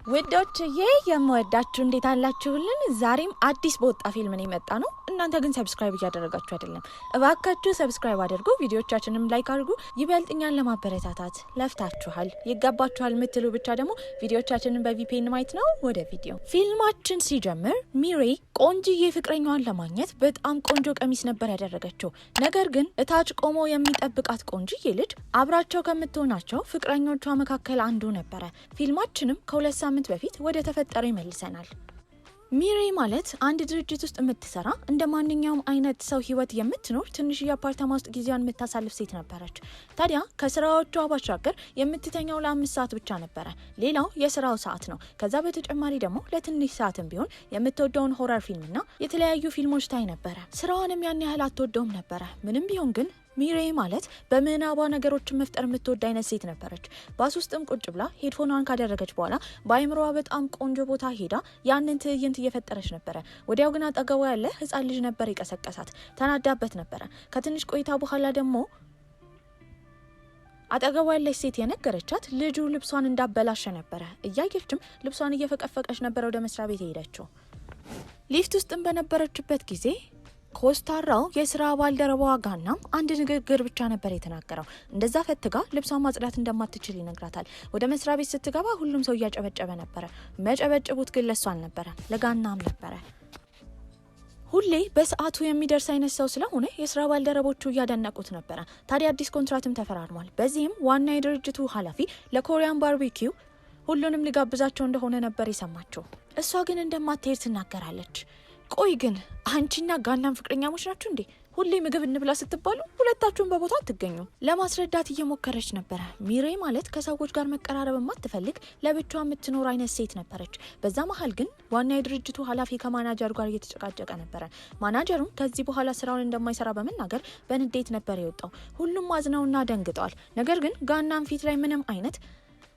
ወዳችዬ የምወዳችሁ እንዴት አላችሁልን? ዛሬም አዲስ በወጣ ፊልም ነው የመጣ ነው። እናንተ ግን ሰብስክራይብ እያደረጋችሁ አይደለም። እባካችሁ ሰብስክራይብ አድርጉ፣ ቪዲዮቻችንም ላይክ አድርጉ። ይበልጥኛል ለማበረታታት ለፍታችኋል፣ ይገባችኋል ምትሉ ብቻ ደግሞ ቪዲዮቻችንን በቪፒኤን ማየት ነው። ወደ ቪዲዮ ፊልማችን ሲጀምር ሚሬ ቆንጆዬ ፍቅረኛዋን ለማግኘት በጣም ቆንጆ ቀሚስ ነበር ያደረገችው። ነገር ግን እታች ቆሞ የሚጠብቃት ቆንጆዬ ልጅ አብራቸው ከምትሆናቸው ፍቅረኞቿ መካከል አንዱ ነበረ። ፊልማችንም ከሁለት ሳምንት በፊት ወደ ተፈጠረ ይመልሰናል። ሚሬ ማለት አንድ ድርጅት ውስጥ የምትሰራ እንደ ማንኛውም አይነት ሰው ህይወት የምትኖር ትንሽዬ አፓርታማ ውስጥ ጊዜዋን የምታሳልፍ ሴት ነበረች። ታዲያ ከስራዎቿ ባሻገር የምትተኛው ለ5 ሰዓት ብቻ ነበረ። ሌላው የስራው ሰዓት ነው። ከዛ በተጨማሪ ደግሞ ለትንሽ ሰዓትም ቢሆን የምትወደውን ሆረር ፊልምና የተለያዩ ፊልሞች ታይ ነበረ። ስራዋንም ያን ያህል አትወደውም ነበረ። ምንም ቢሆን ግን ሚሬ ማለት በምናቧ ነገሮችን መፍጠር የምትወድ አይነት ሴት ነበረች። ባስ ውስጥም ቁጭ ብላ ሄድፎኗን ካደረገች በኋላ በአይምሮዋ በጣም ቆንጆ ቦታ ሄዳ ያንን ትዕይንት እየፈጠረች ነበረ። ወዲያው ግን አጠገቧ ያለ ህፃን ልጅ ነበር የቀሰቀሳት። ተናዳበት ነበረ። ከትንሽ ቆይታ በኋላ ደግሞ አጠገቧ ያለች ሴት የነገረቻት ልጁ ልብሷን እንዳበላሸ ነበረ። እያየችም ልብሷን እየፈቀፈቀች ነበረ ወደ መስሪያ ቤት ሄደችው። ሊፍት ውስጥም በነበረችበት ጊዜ ኮስታራው የስራ ባልደረባዋ ጋናም አንድ ንግግር ብቻ ነበር የተናገረው። እንደዛ ፈትጋ ልብሷን ማጽዳት እንደማትችል ይነግራታል። ወደ መስሪያ ቤት ስትገባ ሁሉም ሰው እያጨበጨበ ነበረ። መጨበጭቡት ግን ለሷ አልነበረ፣ ለጋናም ነበረ። ሁሌ በሰዓቱ የሚደርስ አይነት ሰው ስለሆነ የስራ ባልደረቦቹ እያደነቁት ነበረ። ታዲያ አዲስ ኮንትራትም ተፈራርሟል። በዚህም ዋና የድርጅቱ ኃላፊ ለኮሪያን ባርቢኪው ሁሉንም ሊጋብዛቸው እንደሆነ ነበር የሰማቸው። እሷ ግን እንደማትሄድ ትናገራለች። ቆይ ግን አንቺና ጋናም ፍቅረኛሞች ናችሁ እንዴ? ሁሌ ምግብ እንብላ ስትባሉ ሁለታችሁን በቦታ አትገኙም። ለማስረዳት እየሞከረች ነበረ። ሚሬ ማለት ከሰዎች ጋር መቀራረብ የማትፈልግ ለብቻዋ የምትኖር አይነት ሴት ነበረች። በዛ መሀል ግን ዋና የድርጅቱ ኃላፊ ከማናጀሩ ጋር እየተጨቃጨቀ ነበረ። ማናጀሩም ከዚህ በኋላ ስራውን እንደማይሰራ በመናገር በንዴት ነበር የወጣው። ሁሉም አዝነውና ደንግጠዋል። ነገር ግን ጋናም ፊት ላይ ምንም አይነት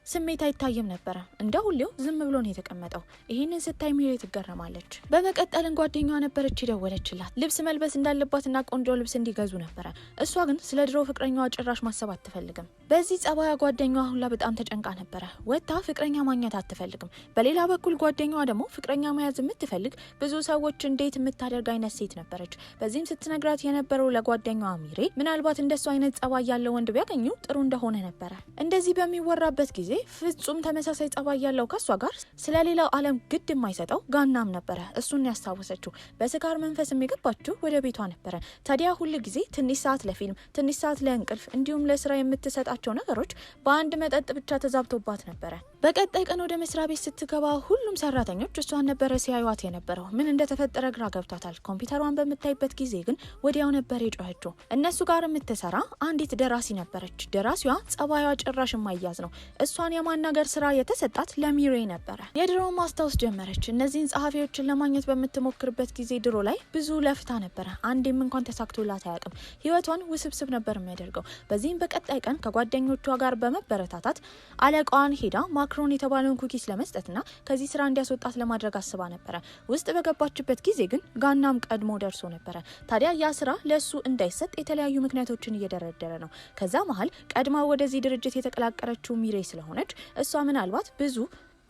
ስሜት አይታየም ነበረ። እንደ ሁሌው ዝም ብሎ ነው የተቀመጠው። ይህንን ስታይ ሚሬ ትገረማለች። በመቀጠልን ጓደኛዋ ነበረች የደወለችላት። ልብስ መልበስ እንዳለባትና ቆንጆ ልብስ እንዲገዙ ነበረ። እሷ ግን ስለ ድሮ ፍቅረኛዋ ጭራሽ ማሰብ አትፈልግም። በዚህ ጸባያ ጓደኛዋ ሁላ በጣም ተጨንቃ ነበረ። ወጥታ ፍቅረኛ ማግኘት አትፈልግም። በሌላ በኩል ጓደኛዋ ደግሞ ፍቅረኛ መያዝ የምትፈልግ ብዙ ሰዎች እንዴት የምታደርግ አይነት ሴት ነበረች። በዚህም ስትነግራት የነበረው ለጓደኛዋ ሚሬ ምናልባት እንደሱ አይነት ጸባይ ያለው ወንድ ቢያገኙ ጥሩ እንደሆነ ነበረ። እንደዚህ በሚወራበት ጊዜ ፍጹም ተመሳሳይ ጸባይ ያለው ከሷ ጋር ስለሌላው ዓለም ግድ የማይሰጠው ጋናም ነበረ እሱን ያስታወሰችው። በስካር መንፈስ የሚገባችው ወደ ቤቷ ነበረ። ታዲያ ሁል ጊዜ ትንሽ ሰዓት ለፊልም፣ ትንሽ ሰዓት ለእንቅልፍ እንዲሁም ለስራ የምትሰጣቸው ነገሮች በአንድ መጠጥ ብቻ ተዛብቶባት ነበረ። በቀጣይ ቀን ወደ መስሪያ ቤት ስትገባ ሁሉም ሰራተኞች እሷን ነበረ ሲያዩዋት የነበረው። ምን እንደተፈጠረ ግራ ገብቷታል። ኮምፒውተሯን በምታይበት ጊዜ ግን ወዲያው ነበር የጮኸችው። እነሱ ጋር የምትሰራ አንዲት ደራሲ ነበረች። ደራሲዋ ጸባይዋ ጭራሽ የማይያዝ ነው። እሷን የማናገር ስራ የተሰጣት ለሚሬ ነበረ። የድሮውን ማስታወስ ጀመረች። እነዚህን ጸሐፊዎችን ለማግኘት በምትሞክርበት ጊዜ ድሮ ላይ ብዙ ለፍታ ነበረ። አንዴም እንኳን ተሳክቶላት አያውቅም። ህይወቷን ውስብስብ ነበር የሚያደርገው። በዚህም በቀጣይ ቀን ከጓደኞቿ ጋር በመበረታታት አለቃዋን ሄዳ ማክሮን የተባለውን ኩኪስ ለመስጠትና ከዚህ ስራ እንዲያስወጣት ለማድረግ አስባ ነበረ። ውስጥ በገባችበት ጊዜ ግን ጋናም ቀድሞ ደርሶ ነበረ። ታዲያ ያ ስራ ለሱ እንዳይሰጥ የተለያዩ ምክንያቶችን እየደረደረ ነው። ከዛ መሀል ቀድማ ወደዚህ ድርጅት የተቀላቀለችው ሚሬ ስለሆነች እሷ ምናልባት ብዙ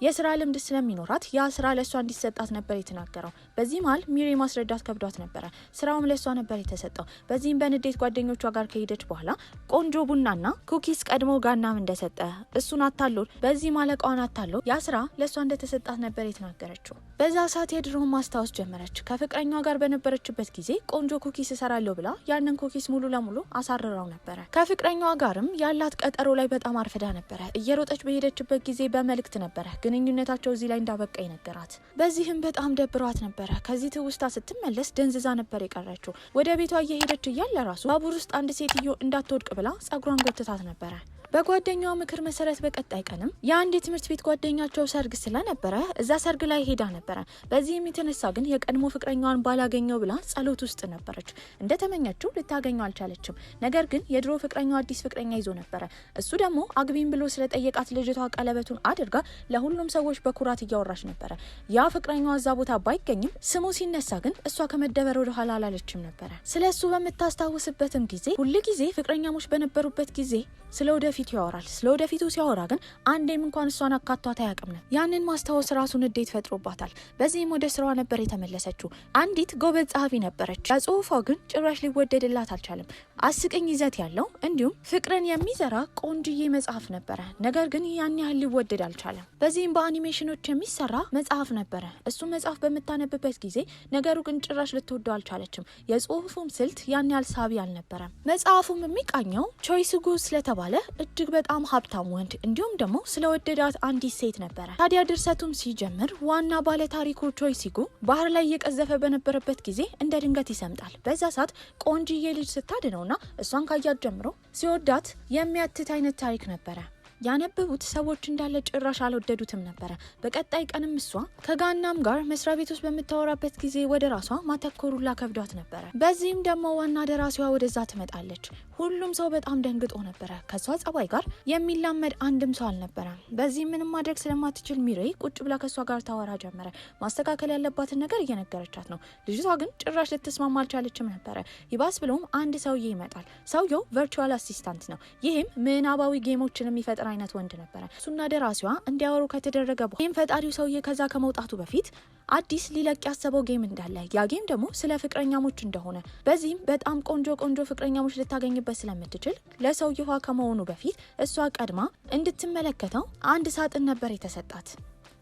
የስራ ልምድ ስለሚኖራት ያ ስራ ለሷ እንዲሰጣት ነበር የተናገረው። በዚህ መሀል ሚሬ ማስረዳት ከብዷት ነበረ። ስራውም ለሷ ነበር የተሰጠው። በዚህም በንዴት ጓደኞቿ ጋር ከሄደች በኋላ ቆንጆ ቡናና ኩኪስ ቀድሞ ጋናም እንደሰጠ እሱን አታሎ በዚህ ማለቃዋን አታሎ ያ ስራ ለሷ እንደተሰጣት ነበር የተናገረችው። በዛ ሰዓት የድሮውን ማስታወስ ጀመረች። ከፍቅረኛዋ ጋር በነበረችበት ጊዜ ቆንጆ ኩኪስ እሰራለሁ ብላ ያንን ኩኪስ ሙሉ ለሙሉ አሳርራው ነበረ። ከፍቅረኛዋ ጋርም ያላት ቀጠሮ ላይ በጣም አርፍዳ ነበረ። እየሮጠች በሄደችበት ጊዜ በመልእክት ነበረ ግንኙነታቸው እዚህ ላይ እንዳበቃ ይነገራት። በዚህም በጣም ደብሯት ነበረ። ከዚህ ትውስታ ስትመለስ ደንዝዛ ነበር የቀረችው። ወደ ቤቷ እየሄደች እያለ ራሱ ባቡር ውስጥ አንድ ሴትዮ እንዳትወድቅ ብላ ጸጉሯን ጎትታት ነበረ። በጓደኛዋ ምክር መሰረት በቀጣይ ቀንም የአንድ የትምህርት ቤት ጓደኛቸው ሰርግ ስለነበረ እዛ ሰርግ ላይ ሄዳ ነበረ። በዚህም የተነሳ ግን የቀድሞ ፍቅረኛዋን ባላገኘው ብላ ጸሎት ውስጥ ነበረች። እንደተመኘችው ልታገኘው አልቻለችም። ነገር ግን የድሮ ፍቅረኛዋ አዲስ ፍቅረኛ ይዞ ነበረ። እሱ ደግሞ አግቢን ብሎ ስለጠየቃት ልጅቷ ቀለበቱን አድርጋ ለሁሉም ሰዎች በኩራት እያወራች ነበረ። ያ ፍቅረኛዋ እዛ ቦታ ባይገኝም ስሙ ሲነሳ ግን እሷ ከመደበር ወደ ኋላ አላለችም ነበረ። ስለ እሱ በምታስታውስበትም ጊዜ ሁል ጊዜ ፍቅረኛሞች በነበሩበት ጊዜ ስለ ወደፊት ስለወደፊቱ ያወራል። ስለወደፊቱ ሲያወራ ግን አንዴም እንኳን እሷን አካቷት አያውቅም። ያንን ማስታወስ ራሱን እንዴት ፈጥሮባታል። በዚህም ወደ ስራዋ ነበር የተመለሰችው። አንዲት ጎበዝ ጸሐፊ ነበረች። ጽሁፏ ግን ጭራሽ ሊወደድላት አልቻለም። አስቀኝ ይዘት ያለው እንዲሁም ፍቅርን የሚዘራ ቆንጅዬ መጽሐፍ ነበረ። ነገር ግን ያን ያህል ሊወደድ አልቻለም። በዚህም በአኒሜሽኖች የሚሰራ መጽሐፍ ነበረ። እሱ መጽሐፍ በምታነብበት ጊዜ ነገሩ ግን ጭራሽ ልትወደው አልቻለችም። የጽሁፉም ስልት ያን ያህል ሳቢ አልነበረም። መጽሐፉም የሚቃኘው ቾይሲጉ ስለተባለ እጅግ በጣም ሀብታም ወንድ እንዲሁም ደግሞ ስለወደዳት አንዲት ሴት ነበረ። ታዲያ ድርሰቱም ሲጀምር ዋና ባለ ታሪኩ ቾይሲጉ ባህር ላይ እየቀዘፈ በነበረበት ጊዜ እንደ ድንገት ይሰምጣል። በዛ ሰዓት ቆንጅዬ ልጅ ስታድነውና እሷን ካያት ጀምሮ ሲወዳት የሚያትት አይነት ታሪክ ነበረ። ያነበቡት ሰዎች እንዳለ ጭራሽ አልወደዱትም ነበረ። በቀጣይ ቀንም እሷ ከጋናም ጋር መስሪያ ቤት ውስጥ በምታወራበት ጊዜ ወደ ራሷ ማተኮሩላ ከብዷት ነበረ። በዚህም ደግሞ ዋና ደራሲዋ ወደዛ ትመጣለች። ሁሉም ሰው በጣም ደንግጦ ነበረ። ከሷ ጸባይ ጋር የሚላመድ አንድም ሰው አልነበረም። በዚህ ምንም ማድረግ ስለማትችል ሚሬይ ቁጭ ብላ ከሷ ጋር ታወራ ጀመረ። ማስተካከል ያለባትን ነገር እየነገረቻት ነው። ልጅቷ ግን ጭራሽ ልትስማማ አልቻለችም ነበረ። ይባስ ብሎም አንድ ሰውዬ ይመጣል። ሰውየው ቨርቹዋል አሲስታንት ነው። ይህም ምናባዊ ጌሞችን የሚፈጥር አይነት ወንድ ነበረ። እሱና ደራሲዋ እንዲያወሩ ከተደረገ በኋላ ይህም ፈጣሪው ሰውዬ ከዛ ከመውጣቱ በፊት አዲስ ሊለቅ ያሰበው ጌም እንዳለ፣ ያ ጌም ደግሞ ስለ ፍቅረኛሞች እንደሆነ፣ በዚህም በጣም ቆንጆ ፍቅረኛሞች ልታገኝበት ስለምትችል ለሰውየዋ ከመሆኑ በፊት እሷ ቀድማ እንድትመለከተው አንድ ሳጥን ነበር የተሰጣት።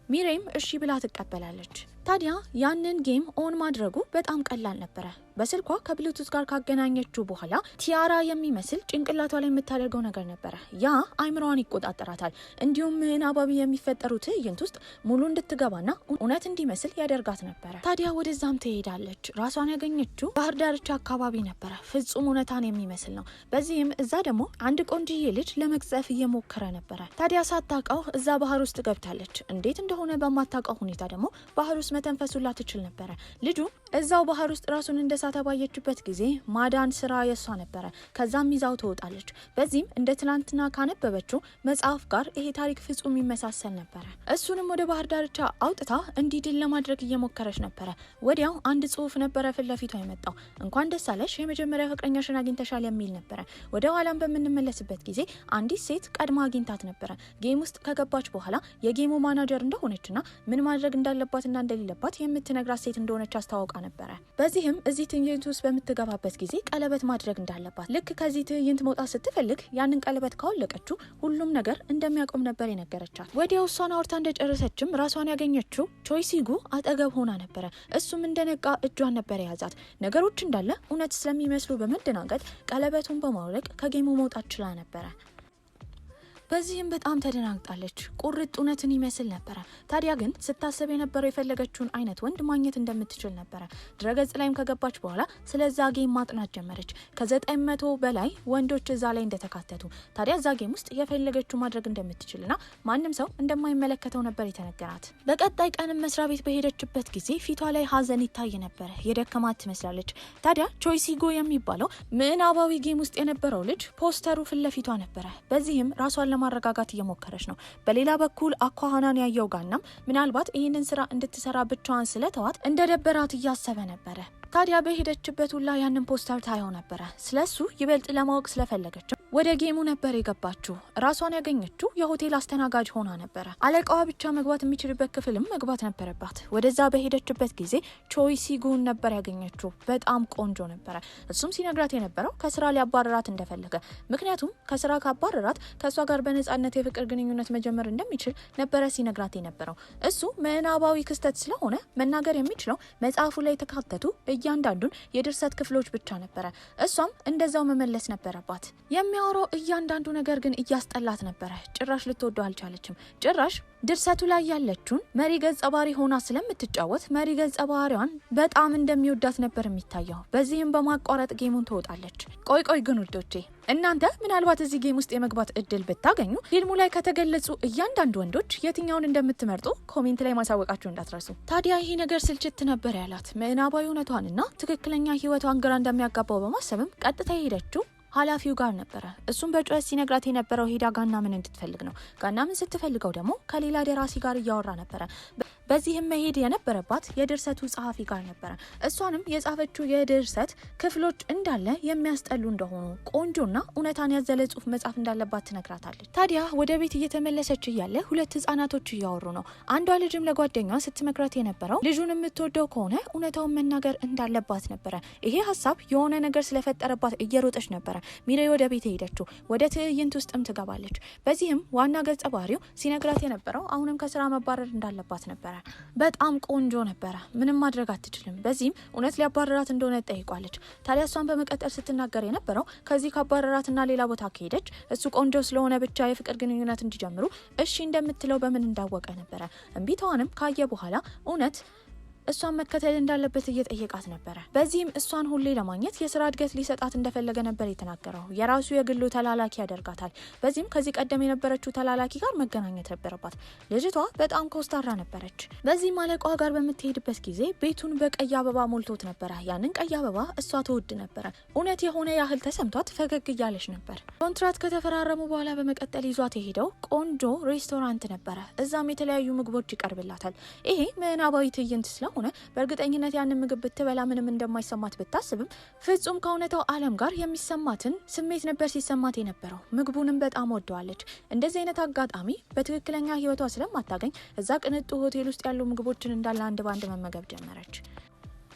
ሚሬይም እሺ ብላ ትቀበላለች። ታዲያ ያንን ጌም ኦን ማድረጉ በጣም ቀላል ነበረ። በስልኳ ከብሉቱዝ ጋር ካገናኘችው በኋላ ቲያራ የሚመስል ጭንቅላቷ ላይ የምታደርገው ነገር ነበረ። ያ አይምሮዋን ይቆጣጠራታል። እንዲሁም ምናባዊ የሚፈጠሩ ትዕይንት ውስጥ ሙሉ እንድትገባና እውነት እንዲመስል ያደርጋት ነበረ። ታዲያ ወደዛም ትሄዳለች። ራሷን ያገኘችው ባህር ዳርቻ አካባቢ ነበረ። ፍጹም እውነታን የሚመስል ነው። በዚህም እዛ ደግሞ አንድ ቆንጅዬ ልጅ ለመቅዘፍ እየሞከረ ነበረ። ታዲያ ሳታውቀው እዛ ባህር ውስጥ ገብታለች። እንዴት እንደሆነ በማታውቀው ሁኔታ ደግሞ ባህር ውስጥ መተንፈሱላ ትችል ነበረ። ልጁ እዛው ባህር ውስጥ ራሱን እንደሳተ ባየችበት ጊዜ ማዳን ስራ የሷ ነበረ። ከዛም ይዛው ትወጣለች። በዚህም እንደ ትላንትና ካነበበችው መጽሐፍ ጋር ይሄ ታሪክ ፍጹም ይመሳሰል ነበረ። እሱንም ወደ ባህር ዳርቻ አውጥታ እንዲድል ለማድረግ እየሞከረች ነበረ። ወዲያው አንድ ጽሁፍ ነበረ ፊት ለፊቷ የመጣው። እንኳን ደስ አለሽ የመጀመሪያ ፍቅረኛሽን አግኝተሻል የሚል ነበረ። ወደ ኋላም በምንመለስበት ጊዜ አንዲት ሴት ቀድማ አግኝታት ነበረ። ጌም ውስጥ ከገባች በኋላ የጌሙ ማናጀር እንደሆነችና ምን ማድረግ እንዳለባትና እንደሌለባት የምትነግራት ሴት እንደሆነች አስታውቃ ነበረ። በዚህም እዚህ ትዕይንት ውስጥ በምትገባበት ጊዜ ቀለበት ማድረግ እንዳለባት፣ ልክ ከዚህ ትዕይንት መውጣት ስትፈልግ ያንን ቀለበት ካወለቀችው ሁሉም ነገር እንደሚያቆም ነበር የነገረቻት። ወዲያው እሷን አውርታ እንደጨረሰችም ራሷን ያገኘችው ቾይሲጉ አጠገብ ሆና ነበረ። እሱም እንደነቃ እጇን ነበር የያዛት። ነገሮች እንዳለ እውነት ስለሚመስሉ በመደናገጥ ቀለበቱን በማውለቅ ከጌሙ መውጣት ችላ ነበረ። በዚህም በጣም ተደናግጣለች። ቁርጥ እውነትን ይመስል ነበረ። ታዲያ ግን ስታሰብ የነበረው የፈለገችውን አይነት ወንድ ማግኘት እንደምትችል ነበረ። ድረገጽ ላይም ከገባች በኋላ ስለዛ ጌም ማጥናት ጀመረች። ከ900 በላይ ወንዶች እዛ ላይ እንደተካተቱ፣ ታዲያ እዛ ጌም ውስጥ የፈለገችው ማድረግ እንደምትችልና ማንም ሰው እንደማይመለከተው ነበር የተነገራት። በቀጣይ ቀንም መስሪያ ቤት በሄደችበት ጊዜ ፊቷ ላይ ሀዘን ይታይ ነበረ። የደከማት ትመስላለች። ታዲያ ቾይሲጉ የሚባለው ምናባዊ ጌም ውስጥ የነበረው ልጅ ፖስተሩ ፊት ለፊቷ ነበረ። በዚህም ራሷን ለማረጋጋት እየሞከረች ነው። በሌላ በኩል አኳኋናን ያየው ጋናም ምናልባት ይህንን ስራ እንድትሰራ ብቻዋን ስለተዋት እንደደበራት እያሰበ ነበረ። ታዲያ በሄደችበት ሁላ ያንን ፖስተር ታየው ነበረ። ስለሱ ይበልጥ ለማወቅ ስለፈለገችው ወደ ጌሙ ነበር የገባችው። ራሷን ያገኘችው የሆቴል አስተናጋጅ ሆና ነበረ። አለቃዋ ብቻ መግባት የሚችልበት ክፍልም መግባት ነበረባት። ወደዛ በሄደችበት ጊዜ ቾይሲጉን ነበር ያገኘችው። በጣም ቆንጆ ነበረ። እሱም ሲነግራት የነበረው ከስራ ሊያባረራት እንደፈለገ፣ ምክንያቱም ከስራ ካባረራት ከእሷ ጋር በነጻነት የፍቅር ግንኙነት መጀመር እንደሚችል ነበረ ሲነግራት የነበረው። እሱ ምናባዊ ክስተት ስለሆነ መናገር የሚችለው መጽሐፉ ላይ የተካተቱ እያንዳንዱን የድርሰት ክፍሎች ብቻ ነበረ። እሷም እንደዛው መመለስ ነበረባት። የሚያወራው እያንዳንዱ ነገር ግን እያስጠላት ነበረ። ጭራሽ ልትወደው አልቻለችም። ጭራሽ ድርሰቱ ላይ ያለችውን መሪ ገጸ ባህሪ ሆና ስለምትጫወት መሪ ገጸ ባህሪዋን በጣም እንደሚወዳት ነበር የሚታየው። በዚህም በማቋረጥ ጌሙን ትወጣለች። ቆይ ግን ውዶቼ እናንተ ምናልባት እዚህ ጌም ውስጥ የመግባት እድል ብታገኙ ፊልሙ ላይ ከተገለጹ እያንዳንዱ ወንዶች የትኛውን እንደምትመርጡ ኮሜንት ላይ ማሳወቃችሁ እንዳትረሱ። ታዲያ ይሄ ነገር ስልችት ነበር ያላት። ምናባዊ እውነቷንና ትክክለኛ ህይወቷን ግራ እንደሚያጋባው በማሰብም ቀጥታ ሄደችው ኃላፊው ጋር ነበረ። እሱም በጩኸት ሲነግራት የነበረው ሄዳ ጋናምን እንድትፈልግ ነው። ጋናምን ስትፈልገው ደግሞ ከሌላ ደራሲ ጋር እያወራ ነበረ። በዚህም መሄድ የነበረባት የድርሰቱ ጸሐፊ ጋር ነበረ። እሷንም የጻፈችው የድርሰት ክፍሎች እንዳለ የሚያስጠሉ እንደሆኑ ቆንጆና እውነታን ያዘለ ጽሑፍ መጻፍ እንዳለባት ትነግራታለች። ታዲያ ወደ ቤት እየተመለሰች እያለ ሁለት ህጻናቶች እያወሩ ነው። አንዷ ልጅም ለጓደኛዋ ስትመክራት የነበረው ልጁን የምትወደው ከሆነ እውነታውን መናገር እንዳለባት ነበረ። ይሄ ሀሳብ የሆነ ነገር ስለፈጠረባት እየሮጠች ነበረ ሚሬ ወደ ቤት ሄደችው። ወደ ትዕይንት ውስጥም ትገባለች። በዚህም ዋና ገጸ ባህሪው ሲነግራት የነበረው አሁንም ከስራ መባረር እንዳለባት ነበረ። በጣም ቆንጆ ነበረ፣ ምንም ማድረግ አትችልም። በዚህም እውነት ሊያባረራት እንደሆነ ጠይቋለች። ታዲያ እሷን በመቀጠል ስትናገር የነበረው ከዚህ ካባረራትና ሌላ ቦታ ከሄደች እሱ ቆንጆ ስለሆነ ብቻ የፍቅር ግንኙነት እንዲጀምሩ እሺ እንደምትለው በምን እንዳወቀ ነበረ። እምቢታዋንም ካየ በኋላ እውነት እሷን መከተል እንዳለበት እየጠየቃት ነበረ። በዚህም እሷን ሁሌ ለማግኘት የስራ እድገት ሊሰጣት እንደፈለገ ነበር የተናገረው። የራሱ የግሉ ተላላኪ ያደርጋታል። በዚህም ከዚህ ቀደም የነበረችው ተላላኪ ጋር መገናኘት ነበረባት። ልጅቷ በጣም ኮስታራ ነበረች። በዚህም አለቃዋ ጋር በምትሄድበት ጊዜ ቤቱን በቀይ አበባ ሞልቶት ነበረ። ያንን ቀይ አበባ እሷ ትወድ ነበረ። እውነት የሆነ ያህል ተሰምቷት ፈገግ እያለች ነበር። ኮንትራት ከተፈራረሙ በኋላ በመቀጠል ይዟት የሄደው ቆንጆ ሬስቶራንት ነበረ። እዛም የተለያዩ ምግቦች ይቀርብላታል። ይሄ ምናባዊ ትዕይንት ስለሆነ በእርግጠኝነት ያንን ምግብ ብትበላ ምንም እንደማይሰማት ብታስብም ፍጹም ከእውነታው ዓለም ጋር የሚሰማትን ስሜት ነበር ሲሰማት የነበረው። ምግቡንም በጣም ወደዋለች። እንደዚህ አይነት አጋጣሚ በትክክለኛ ህይወቷ ስለማታገኝ እዛ ቅንጡ ሆቴል ውስጥ ያሉ ምግቦችን እንዳለ አንድ ባንድ መመገብ ጀመረች።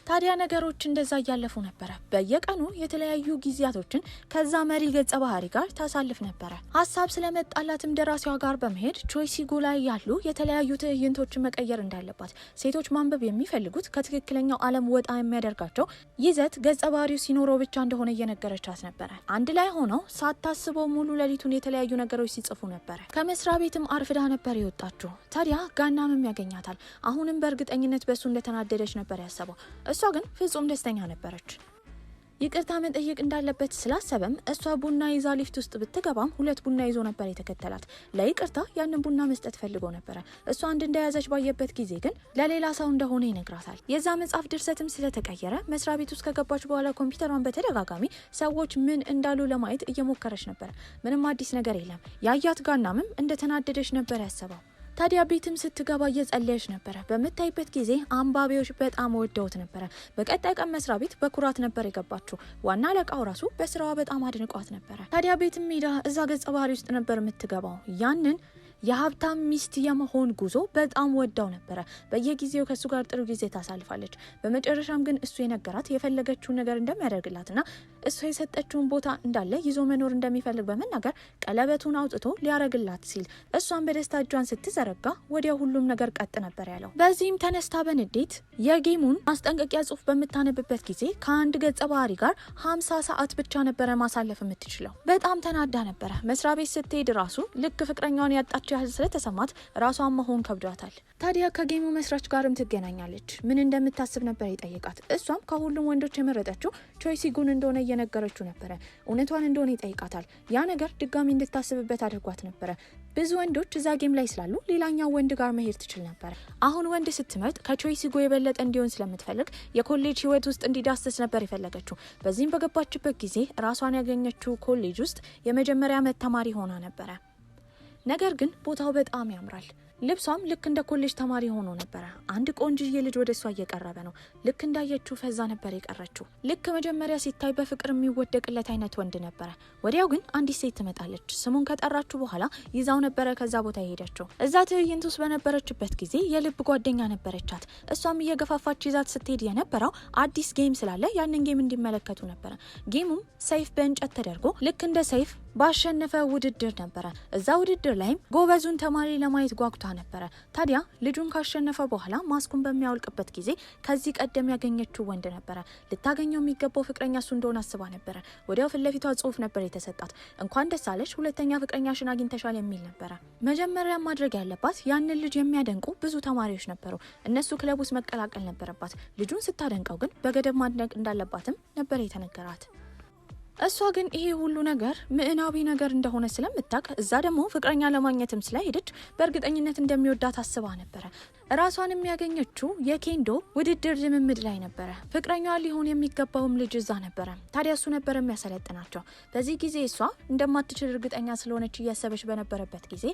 ታዲያ ነገሮች እንደዛ እያለፉ ነበረ። በየቀኑ የተለያዩ ጊዜያቶችን ከዛ መሪ ገጸ ባህሪ ጋር ታሳልፍ ነበረ። ሀሳብ ስለመጣላትም ደራሲዋ ጋር በመሄድ ቾይሲጉ ላይ ያሉ የተለያዩ ትዕይንቶችን መቀየር እንዳለባት፣ ሴቶች ማንበብ የሚፈልጉት ከትክክለኛው ዓለም ወጣ የሚያደርጋቸው ይዘት ገጸ ባህሪው ሲኖረው ብቻ እንደሆነ እየነገረቻት ነበረ። አንድ ላይ ሆነው ሳታስበው ሙሉ ሌሊቱን የተለያዩ ነገሮች ሲጽፉ ነበረ። ከመስሪያ ቤትም አርፍዳ ነበር የወጣችው። ታዲያ ጋናምም ያገኛታል። አሁንም በእርግጠኝነት በሱ እንደተናደደች ነበር ያሰበው። እሷ ግን ፍጹም ደስተኛ ነበረች። ይቅርታ መጠየቅ እንዳለበት ስላሰበም እሷ ቡና ይዛ ሊፍት ውስጥ ብትገባም ሁለት ቡና ይዞ ነበር የተከተላት። ለይቅርታ ያንን ቡና መስጠት ፈልጎ ነበረ። እሷ አንድ እንደያዘች ባየበት ጊዜ ግን ለሌላ ሰው እንደሆነ ይነግራታል። የዛ መጽሐፍ ድርሰትም ስለተቀየረ መስሪያ ቤት ውስጥ ከገባች በኋላ ኮምፒውተሯን በተደጋጋሚ ሰዎች ምን እንዳሉ ለማየት እየሞከረች ነበር። ምንም አዲስ ነገር የለም። ያያት ጋናምም እንደተናደደች ነበር ያሰበው። ታዲያ ቤትም ስትገባ እየጸለየች ነበረ። በምታይበት ጊዜ አንባቢዎች በጣም ወደውት ነበረ። በቀጣይ ቀን መስሪያ ቤት በኩራት ነበር የገባችው። ዋና አለቃው ራሱ በስራዋ በጣም አድንቋት ነበረ። ታዲያ ቤትም ሄዳ እዛ ገጸ ባህሪ ውስጥ ነበር የምትገባው። ያንን የሀብታም ሚስት የመሆን ጉዞ በጣም ወዳው ነበረ። በየጊዜው ከሱ ጋር ጥሩ ጊዜ ታሳልፋለች። በመጨረሻም ግን እሱ የነገራት የፈለገችውን ነገር እንደሚያደርግላትና እሱ የሰጠችውን ቦታ እንዳለ ይዞ መኖር እንደሚፈልግ በመናገር ቀለበቱን አውጥቶ ሊያረግላት ሲል እሷን በደስታ እጇን ስትዘረጋ ወዲያ ሁሉም ነገር ቀጥ ነበር ያለው። በዚህም ተነስታ በንዴት የጌሙን ማስጠንቀቂያ ጽሑፍ በምታነብበት ጊዜ ከአንድ ገጸ ባህሪ ጋር 50 ሰዓት ብቻ ነበረ ማሳለፍ የምትችለው። በጣም ተናዳ ነበረ። መስሪያ ቤት ስትሄድ ራሱ ልክ ፍቅረኛውን ያጣች ያህል ስለተሰማት ራሷን መሆን ከብዷታል። ታዲያ ከጌሙ መስራች ጋርም ትገናኛለች። ምን እንደምታስብ ነበር የጠየቃት። እሷም ከሁሉም ወንዶች የመረጠችው ቾይሲጉን እንደሆነ እየነገረችው ነበረ። እውነቷን እንደሆነ ይጠይቃታል። ያ ነገር ድጋሚ እንድታስብበት አድርጓት ነበረ። ብዙ ወንዶች እዛ ጌም ላይ ስላሉ ሌላኛው ወንድ ጋር መሄድ ትችል ነበር። አሁን ወንድ ስትመርጥ ከቾይሲጉ የበለጠ እንዲሆን ስለምትፈልግ የኮሌጅ ህይወት ውስጥ እንዲዳስስ ነበር የፈለገችው። በዚህም በገባችበት ጊዜ ራሷን ያገኘችው ኮሌጅ ውስጥ የመጀመሪያ ዓመት ተማሪ ሆና ነበረ። ነገር ግን ቦታው በጣም ያምራል። ልብሷም ልክ እንደ ኮሌጅ ተማሪ ሆኖ ነበረ። አንድ ቆንጅዬ ልጅ ወደ እሷ እየቀረበ ነው። ልክ እንዳየችው ፈዛ ነበር የቀረችው። ልክ መጀመሪያ ሲታይ በፍቅር የሚወደቅለት አይነት ወንድ ነበረ። ወዲያው ግን አንዲት ሴት ትመጣለች። ስሙን ከጠራችሁ በኋላ ይዛው ነበረ ከዛ ቦታ የሄደችው። እዛ ትዕይንት ውስጥ በነበረችበት ጊዜ የልብ ጓደኛ ነበረቻት። እሷም እየገፋፋች ይዛት ስትሄድ የነበረው አዲስ ጌም ስላለ ያንን ጌም እንዲመለከቱ ነበረ። ጌሙም ሰይፍ በእንጨት ተደርጎ ልክ እንደ ሰይፍ ባሸነፈ ውድድር ነበረ። እዛ ውድድር ላይም ጎበዙን ተማሪ ለማየት ጓጉታ ነበረ። ታዲያ ልጁን ካሸነፈ በኋላ ማስኩን በሚያወልቅበት ጊዜ ከዚህ ቀደም ያገኘችው ወንድ ነበረ። ልታገኘው የሚገባው ፍቅረኛ እሱ እንደሆነ አስባ ነበረ። ወዲያው ፊት ለፊቷ ጽሑፍ ነበር የተሰጣት። እንኳን ደስ አለሽ፣ ሁለተኛ ፍቅረኛሽን አግኝተሻል የሚል ነበረ። መጀመሪያ ማድረግ ያለባት ያንን ልጅ የሚያደንቁ ብዙ ተማሪዎች ነበሩ። እነሱ ክለብ ውስጥ መቀላቀል ነበረባት። ልጁን ስታደንቀው ግን በገደብ ማድነቅ እንዳለባትም ነበር የተነገራት። እሷ ግን ይሄ ሁሉ ነገር ምዕናዊ ነገር እንደሆነ ስለምታውቅ እዛ ደግሞ ፍቅረኛ ለማግኘትም ስለሄደች በእርግጠኝነት እንደሚወዳት አስባ ነበረ። ራሷን የሚያገኘችው የኬንዶ ውድድር ልምምድ ላይ ነበረ። ፍቅረኛዋ ሊሆን የሚገባውም ልጅ እዛ ነበረ። ታዲያ እሱ ነበር የሚያሰለጥናቸው። በዚህ ጊዜ እሷ እንደማትችል እርግጠኛ ስለሆነች እያሰበች በነበረበት ጊዜ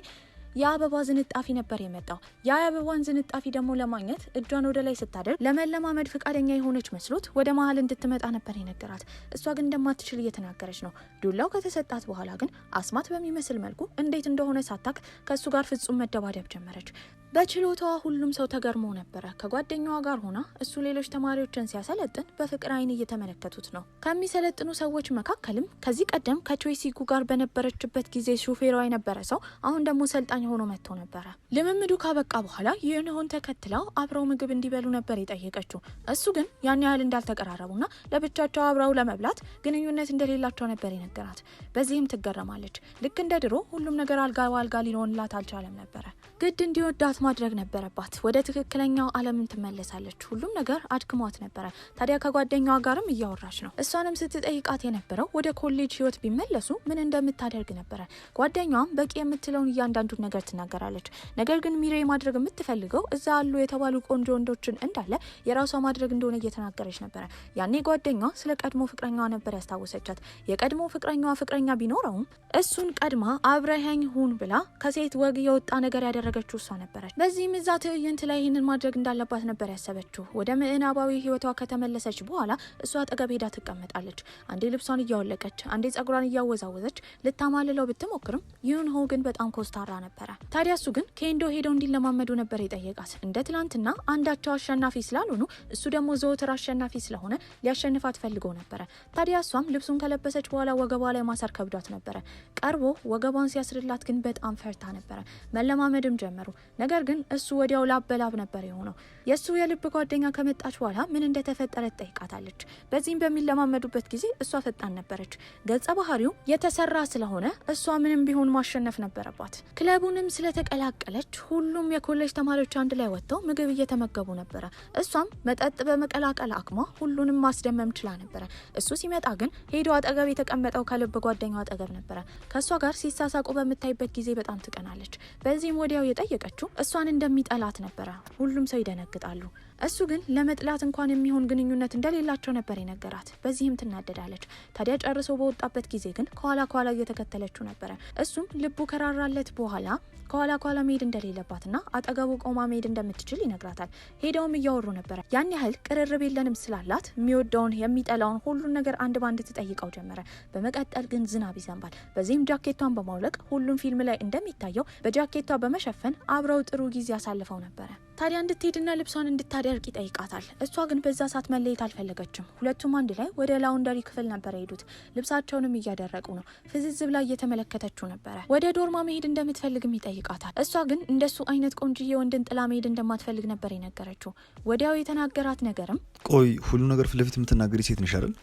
የአበባ ዝንጣፊ ነበር የመጣው። የአበባን ዝንጣፊ ደግሞ ለማግኘት እጇን ወደ ላይ ስታደርግ ለመለማመድ ፈቃደኛ የሆነች መስሎት ወደ መሀል እንድትመጣ ነበር የነገራት። እሷ ግን እንደማትችል እየተናገረች ነው። ዱላው ከተሰጣት በኋላ ግን አስማት በሚመስል መልኩ እንዴት እንደሆነ ሳታክ ከእሱ ጋር ፍጹም መደባደብ ጀመረች። በችሎታዋ ሁሉም ሰው ተገርሞ ነበረ። ከጓደኛዋ ጋር ሆና እሱ ሌሎች ተማሪዎችን ሲያሰለጥን በፍቅር አይን እየተመለከቱት ነው። ከሚሰለጥኑ ሰዎች መካከልም ከዚህ ቀደም ከቾይሲኩ ጋር በነበረችበት ጊዜ ሹፌሯ የነበረ ሰው አሁን ደግሞ ሰልጣኝ ሆኖ መጥቶ ነበረ። ልምምዱ ካበቃ በኋላ ይህንሆን ተከትለው አብረው ምግብ እንዲበሉ ነበር የጠየቀችው። እሱ ግን ያን ያህል እንዳልተቀራረቡና ለብቻቸው አብረው ለመብላት ግንኙነት እንደሌላቸው ነበር የነገራት። በዚህም ትገረማለች። ልክ እንደ ድሮ ሁሉም ነገር አልጋ በአልጋ ሊሆንላት አልቻለም ነበረ። ግድ እንዲወዳት ማድረግ ነበረባት። ወደ ትክክለኛው ዓለምን ትመለሳለች። ሁሉም ነገር አድክሟት ነበረ። ታዲያ ከጓደኛዋ ጋርም እያወራች ነው። እሷንም ስትጠይቃት የነበረው ወደ ኮሌጅ ህይወት ቢመለሱ ምን እንደምታደርግ ነበረ። ጓደኛዋም በቂ የምትለውን እያንዳንዱን ነገር ትናገራለች። ነገር ግን ሚሬ ማድረግ የምትፈልገው እዛ አሉ የተባሉ ቆንጆ ወንዶችን እንዳለ የራሷ ማድረግ እንደሆነ እየተናገረች ነበረ። ያኔ ጓደኛዋ ስለ ቀድሞ ፍቅረኛዋ ነበር ያስታወሰቻት። የቀድሞ ፍቅረኛዋ ፍቅረኛ ቢኖረውም እሱን ቀድማ አብረኸኝ ሁን ብላ ከሴት ወግ የወጣ ነገር ያደረገችው እሷ ነበረች። በዚህም እዛ ትዕይንት ላይ ይህንን ማድረግ እንዳለባት ነበር ያሰበችው። ወደ ምዕናባዊ ህይወቷ ከተመለሰች በኋላ እሷ አጠገብ ሄዳ ትቀመጣለች። አንዴ ልብሷን እያወለቀች፣ አንዴ ጸጉሯን እያወዛወዘች ልታማልለው ብትሞክርም ይሁንሆ ግን በጣም ኮስታራ ነበረ። ታዲያ እሱ ግን ኬንዶ ሄደው እንዲለማመዱ ነበር የጠየቃት። እንደ ትላንትና አንዳቸው አሸናፊ ስላልሆኑ እሱ ደግሞ ዘወትር አሸናፊ ስለሆነ ሊያሸንፋት ፈልጎ ነበረ። ታዲያ እሷም ልብሱን ከለበሰች በኋላ ወገቧ ላይ ማሰር ከብዷት ነበረ። ቀርቦ ወገቧን ሲያስርላት ግን በጣም ፈርታ ነበረ። መለማመድም ጀመሩ። ነገር ግን እሱ ወዲያው ላበላብ ነበር የሆነው። የእሱ የልብ ጓደኛ ከመጣች በኋላ ምን እንደተፈጠረ ትጠይቃታለች። በዚህም በሚለማመዱበት ጊዜ እሷ ፈጣን ነበረች። ገጸ ባህሪው የተሰራ ስለሆነ እሷ ምንም ቢሆን ማሸነፍ ነበረባት። ክለቡንም ስለተቀላቀለች ሁሉም የኮሌጅ ተማሪዎች አንድ ላይ ወጥተው ምግብ እየተመገቡ ነበረ። እሷም መጠጥ በመቀላቀል አቅሟ ሁሉንም ማስደመም ችላ ነበረ። እሱ ሲመጣ ግን ሄዶ አጠገብ የተቀመጠው ከልብ ጓደኛው አጠገብ ነበረ። ከእሷ ጋር ሲሳሳቁ በምታይበት ጊዜ በጣም ትቀናለች። በዚህም ወዲያው የጠየቀችው እሷን እንደሚጠላት ነበረ። ሁሉም ሰው ይደነግጣሉ። እሱ ግን ለመጥላት እንኳን የሚሆን ግንኙነት እንደሌላቸው ነበር የነገራት። በዚህም ትናደዳለች። ታዲያ ጨርሶ በወጣበት ጊዜ ግን ከኋላ እየተከተለችው ነበረ። እሱም ልቡ ከራራለት በኋላ ከኋላ መሄድ እንደሌለባትና አጠገቡ ቆማ መሄድ እንደምትችል ይነግራታል። ሄደውም እያወሩ ነበረ። ያን ያህል ቅርርብ የለንም ስላላት የሚወደውን የሚጠላውን ሁሉን ነገር አንድ ባንድ ትጠይቀው ጀመረ። በመቀጠል ግን ዝናብ ይዘንባል። በዚህም ጃኬቷን በማውለቅ ሁሉም ፊልም ላይ እንደሚታየው በጃኬቷ በመሸፈን አብረው ጥሩ ጊዜ አሳልፈው ነበረ። ታዲያ እንድትሄድና ልብሷን እንድታደርቅ ይጠይቃታል። እሷ ግን በዛ ሰዓት መለየት አልፈለገችም። ሁለቱም አንድ ላይ ወደ ላውንደሪ ክፍል ነበር የሄዱት። ልብሳቸውንም እያደረቁ ነው። ፍዝዝ ብላ እየተመለከተችው ነበረ። ወደ ዶርማ መሄድ እንደምትፈልግም ይጠይቃታል። እሷ ግን እንደሱ አይነት ቆንጅዬ ወንድን ጥላ መሄድ እንደማትፈልግ ነበር የነገረችው። ወዲያው የተናገራት ነገርም ቆይ ሁሉ ነገር ፊት ለፊት የምትናገሪ ሴት ነሽ አይደል?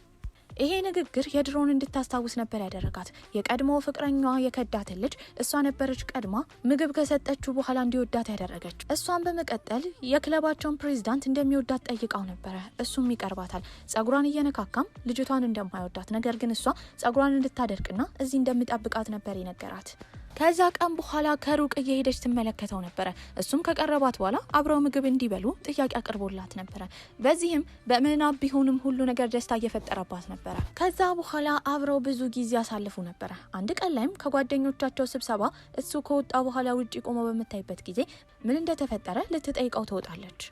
ይሄ ንግግር የድሮውን እንድታስታውስ ነበር ያደረጋት። የቀድሞ ፍቅረኛዋ የከዳትን ልጅ እሷ ነበረች ቀድማ ምግብ ከሰጠችው በኋላ እንዲወዳት ያደረገችው። እሷን በመቀጠል የክለባቸውን ፕሬዝዳንት እንደሚወዳት ጠይቃው ነበረ። እሱም ይቀርባታል። ጸጉሯን እየነካካም ልጅቷን እንደማይወዳት ነገር ግን እሷ ጸጉሯን እንድታደርቅና እዚህ እንደሚጠብቃት ነበር የነገራት። ከዛ ቀን በኋላ ከሩቅ እየሄደች ትመለከተው ነበረ። እሱም ከቀረባት በኋላ አብረው ምግብ እንዲበሉ ጥያቄ አቅርቦላት ነበረ። በዚህም በምናብ ቢሆንም ሁሉ ነገር ደስታ እየፈጠረባት ነበረ። ከዛ በኋላ አብረው ብዙ ጊዜ ያሳልፉ ነበረ። አንድ ቀን ላይም ከጓደኞቻቸው ስብሰባ እሱ ከወጣ በኋላ ውጪ ቆመው በምታይበት ጊዜ ምን እንደተፈጠረ ልትጠይቀው ትወጣለች።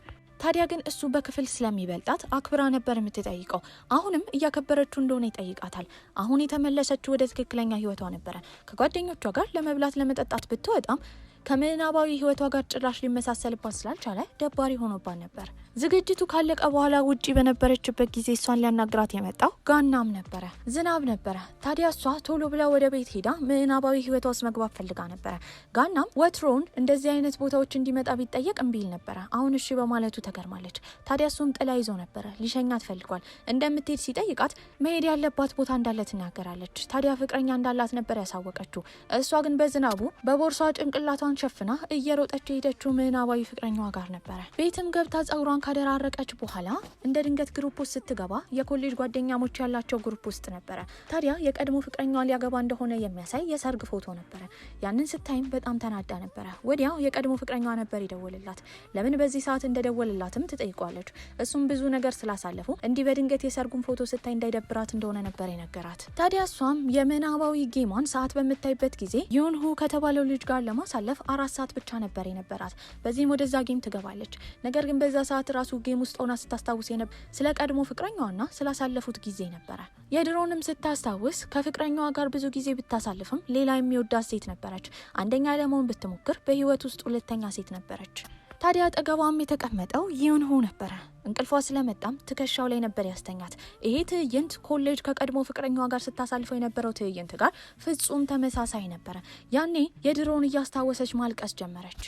ታዲያ ግን እሱ በክፍል ስለሚበልጣት አክብራ ነበር የምትጠይቀው። አሁንም እያከበረችው እንደሆነ ይጠይቃታል። አሁን የተመለሰችው ወደ ትክክለኛ ህይወቷ ነበረ። ከጓደኞቿ ጋር ለመብላት ለመጠጣት ብትወጣም ከምናባዊ ህይወቷ ጋር ጭራሽ ሊመሳሰልባት ስላልቻለ ደባሪ ሆኖባት ነበር። ዝግጅቱ ካለቀ በኋላ ውጪ በነበረችበት ጊዜ እሷን ሊያናግራት የመጣው ጋናም ነበረ። ዝናብ ነበረ። ታዲያ እሷ ቶሎ ብላ ወደ ቤት ሄዳ ምናባዊ ህይወቷ ውስጥ መግባት ፈልጋ ነበረ። ጋናም ወትሮውን እንደዚህ አይነት ቦታዎች እንዲመጣ ቢጠየቅ እምቢ ይል ነበረ። አሁን እሺ በማለቱ ተገርማለች። ታዲያ እሱም ጥላ ይዞ ነበረ። ሊሸኛት ፈልጓል። እንደምትሄድ ሲጠይቃት መሄድ ያለባት ቦታ እንዳለ ትናገራለች። ታዲያ ፍቅረኛ እንዳላት ነበር ያሳወቀችው። እሷ ግን በዝናቡ በቦርሷ ጭንቅላቷን ሸፍና እየሮጠች ሄደችው ምናባዊ ፍቅረኛዋ ጋር ነበረ። ቤትም ገብታ ጸጉሯን ካደራረቀች በኋላ እንደ ድንገት ግሩፕ ውስጥ ስትገባ የኮሌጅ ጓደኛሞች ያላቸው ግሩፕ ውስጥ ነበረ። ታዲያ የቀድሞ ፍቅረኛዋ ሊያገባ እንደሆነ የሚያሳይ የሰርግ ፎቶ ነበረ። ያንን ስታይም በጣም ተናዳ ነበረ። ወዲያው የቀድሞ ፍቅረኛዋ ነበር ይደወልላት። ለምን በዚህ ሰዓት እንደደወልላትም ትጠይቋለች። እሱም ብዙ ነገር ስላሳለፉ እንዲህ በድንገት የሰርጉን ፎቶ ስታይ እንዳይደብራት እንደሆነ ነበር የነገራት። ታዲያ እሷም የምናባዊ ጌሟን ሰዓት በምታይበት ጊዜ ዩንሁ ከተባለው ልጅ ጋር ለማሳለፍ ለማለፍ 4 ሰዓት ብቻ ነበር የነበራት። በዚህም ወደዛ ጌም ትገባለች። ነገር ግን በዛ ሰዓት ራሱ ጌም ውስጥ ሆና ስታስታውስ ስለ ቀድሞ ፍቅረኛዋና ስላሳለፉት ጊዜ ነበረ። የድሮንም ስታስታውስ ከፍቅረኛዋ ጋር ብዙ ጊዜ ብታሳልፍም ሌላ የሚወዳት ሴት ነበረች። አንደኛ ለመሆን ብትሞክር በህይወት ውስጥ ሁለተኛ ሴት ነበረች። ታዲያ አጠገቧም የተቀመጠው ይሁንሆ ነበረ። እንቅልፏ ስለመጣም ትከሻው ላይ ነበር ያስተኛት። ይሄ ትዕይንት ኮሌጅ ከቀድሞ ፍቅረኛዋ ጋር ስታሳልፈው የነበረው ትዕይንት ጋር ፍጹም ተመሳሳይ ነበረ። ያኔ የድሮውን እያስታወሰች ማልቀስ ጀመረች።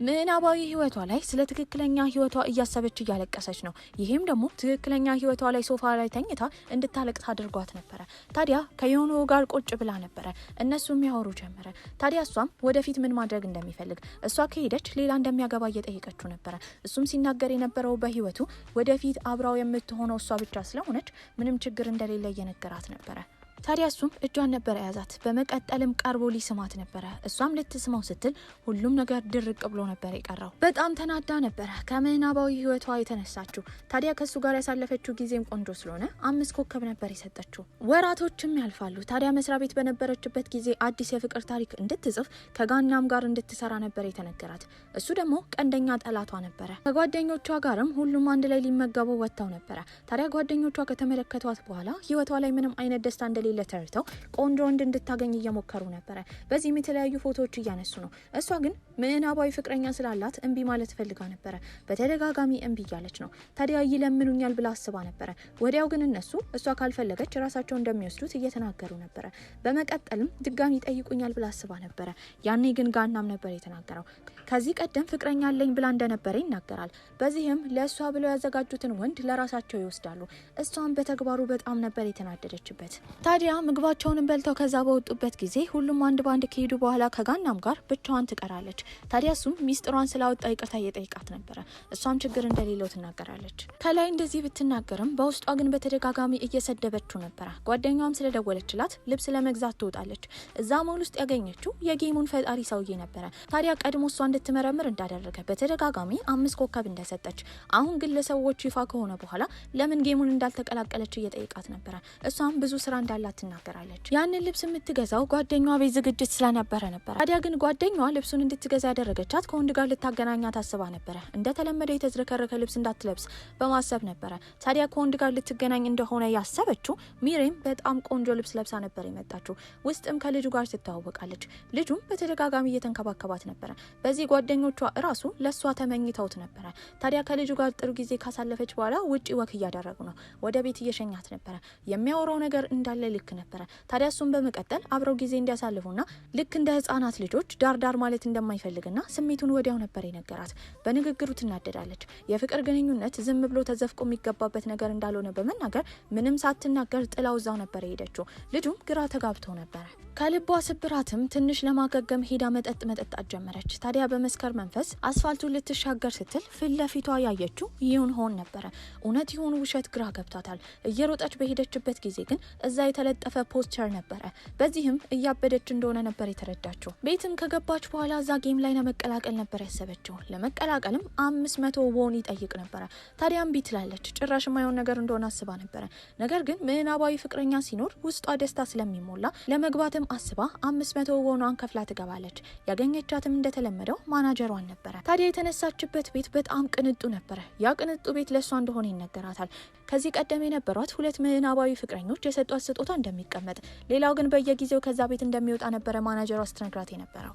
ምናባዊ ህይወቷ ላይ ስለ ትክክለኛ ህይወቷ እያሰበች እያለቀሰች ነው። ይሄም ደግሞ ትክክለኛ ህይወቷ ላይ ሶፋ ላይ ተኝታ እንድታለቅስ አድርጓት ነበረ። ታዲያ ከዮኖ ጋር ቁጭ ብላ ነበረ። እነሱም ያወሩ ጀመረ። ታዲያ እሷም ወደፊት ምን ማድረግ እንደሚፈልግ እሷ ከሄደች ሌላ እንደሚያገባ እየጠየቀችው ነበረ። እሱም ሲናገር የነበረው በህይወቱ ወደፊት አብራው የምትሆነው እሷ ብቻ ስለሆነች ምንም ችግር እንደሌለ እየነገራት ነበረ። ታዲያ እሱም እጇን ነበር ያዛት። በመቀጠልም ቀርቦ ሊስማት ነበረ። እሷም ልትስማው ስትል ሁሉም ነገር ድርቅ ብሎ ነበር የቀረው። በጣም ተናዳ ነበረ ከምናባዊ ህይወቷ የተነሳችው። ታዲያ ከሱ ጋር ያሳለፈችው ጊዜም ቆንጆ ስለሆነ 5 ኮከብ ነበር የሰጠችው። ወራቶችም ያልፋሉ። ታዲያ መስሪያ ቤት በነበረችበት ጊዜ አዲስ የፍቅር ታሪክ እንድትጽፍ ከጋናም ጋር እንድትሰራ ነበር የተነገራት። እሱ ደግሞ ቀንደኛ ጠላቷ ነበረ። ከጓደኞቿ ጋርም ሁሉም አንድ ላይ ሊመገቡ ወጥተው ነበረ። ታዲያ ጓደኞቿ ከተመለከቷት በኋላ ህይወቷ ላይ ምንም አይነት ደስታ እንደሌለ ተርተው ቆንጆ ወንድ እንድታገኝ እየሞከሩ ነበረ። በዚህም የተለያዩ ፎቶዎች እያነሱ ነው። እሷ ግን ምናባዊ ፍቅረኛ ስላላት እንቢ ማለት ፈልጋ ነበረ። በተደጋጋሚ እንቢ እያለች ነው። ታዲያ ይለምኑኛል ብላ አስባ ነበረ። ወዲያው ግን እነሱ እሷ ካልፈለገች ራሳቸው እንደሚወስዱት እየተናገሩ ነበረ። በመቀጠልም ድጋሚ ይጠይቁኛል ብላ አስባ ነበረ። ያኔ ግን ጋናም ነበር የተናገረው። ከዚህ ቀደም ፍቅረኛ አለኝ ብላ እንደነበረ ይናገራል። በዚህም ለእሷ ብለው ያዘጋጁትን ወንድ ለራሳቸው ይወስዳሉ። እሷም በተግባሩ በጣም ነበር የተናደደችበት። ታዲያ ምግባቸውን በልተው ከዛ በወጡበት ጊዜ ሁሉም አንድ ባንድ ከሄዱ በኋላ ከጋናም ጋር ብቻዋን ትቀራለች። ታዲያ እሱም ሚስጥሯን ስላወጣ ይቅርታ እየጠየቃት ነበረ። እሷም ችግር እንደሌለው ትናገራለች። ከላይ እንደዚህ ብትናገርም በውስጧ ግን በተደጋጋሚ እየሰደበችው ነበረ። ጓደኛዋም ስለደወለችላት ልብስ ለመግዛት ትወጣለች። እዛ ሞል ውስጥ ያገኘችው የጌሙን ፈጣሪ ሰውዬ ነበረ። ታዲያ ቀድሞ እሷ እንድትመረምር እንዳደረገ በተደጋጋሚ 5 ኮከብ እንደሰጠች፣ አሁን ግን ለሰዎቹ ይፋ ከሆነ በኋላ ለምን ጌሙን እንዳልተቀላቀለች እየጠየቃት ነበረ። እሷም ብዙ ስራ እንዳላት ትናገራለች። ያንን ልብስ የምትገዛው ጓደኛዋ ቤት ዝግጅት ስለነበረ ነበር። ታዲያ ግን ጓደኛዋ ልብሱን እንድትገዛ ያደረገቻት ከወንድ ጋር ልታገናኛት ታስባ ነበረ። እንደተለመደው የተዝረከረከ ልብስ እንዳትለብስ በማሰብ ነበረ። ታዲያ ከወንድ ጋር ልትገናኝ እንደሆነ ያሰበችው ሚሬም በጣም ቆንጆ ልብስ ለብሳ ነበር የመጣችው። ውስጥም ከልጁ ጋር ትተዋወቃለች። ልጁም በተደጋጋሚ እየተንከባከባት ነበረ። በዚህ ጓደኞቿ እራሱ ለሷ ተመኝተውት ነበረ። ታዲያ ከልጁ ጋር ጥሩ ጊዜ ካሳለፈች በኋላ ውጪ ወክ እያደረጉ ነው። ወደ ቤት እየሸኛት ነበረ። የሚያወራው ነገር እንዳለ ልክ ነበረ። ታዲያ እሱም በመቀጠል አብረው ጊዜ እንዲያሳልፉና ልክ እንደ ህፃናት ልጆች ዳርዳር ማለት እንደማይፈልግና ስሜቱን ወዲያው ነበር የነገራት። በንግግሩ ትናደዳለች። የፍቅር ግንኙነት ዝም ብሎ ተዘፍቆ የሚገባበት ነገር እንዳልሆነ በመናገር ምንም ሳትናገር ጥላው እዛው ነበር የሄደችው። ልጁም ግራ ተጋብቶ ነበረ። ከልቧ ስብራትም ትንሽ ለማገገም ሄዳ መጠጣት ጀመረች። ታዲያ በመስከር መንፈስ አስፋልቱን ልትሻገር ስትል ፊት ለፊቷ ያየችው ይሁንሆን ነበረ። እውነት ይሁን ውሸት ግራ ገብቷታል። እየሮጠች በሄደችበት ጊዜ ግን እዛ የተለጠፈ ፖስተር ነበረ። በዚህም እያበደች እንደሆነ ነበር የተረዳችው። ቤትም ከገባች በኋላ እዛ ጌም ላይ ለመቀላቀል ነበር ያሰበችው። ለመቀላቀልም 500 ዎን ይጠይቅ ነበረ። ታዲያ እምቢ ትላለች። ጭራሽ የማይሆን ነገር እንደሆነ አስባ ነበረ። ነገር ግን ምናባዊ ፍቅረኛ ሲኖር ውስጧ ደስታ ስለሚሞላ ለመግባትም አስባ 500 ዎኗን ከፍላ ትገባለች። ያገኘቻትም እንደተለመደው ማናጀሯን ነበረ። ታዲያ የተነሳችበት ቤት በጣም ቅንጡ ነበረ። ያ ቅንጡ ቤት ለሷ እንደሆነ ይነገራታል። ከዚህ ቀደም የነበሯት 2 ምናባዊ ፍቅረኞች የሰጧት ስጦታ እንደሚቀመጥ፣ ሌላው ግን በየጊዜው ከዛ ቤት እንደሚወጣ ነበረ ማናጀሯ ስትነግራት የነበረው።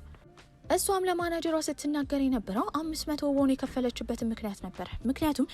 እሷም ለማናጀሯ ስትናገር የነበረው 500 ዎን የከፈለችበት ምክንያት ነበር። ምክንያቱም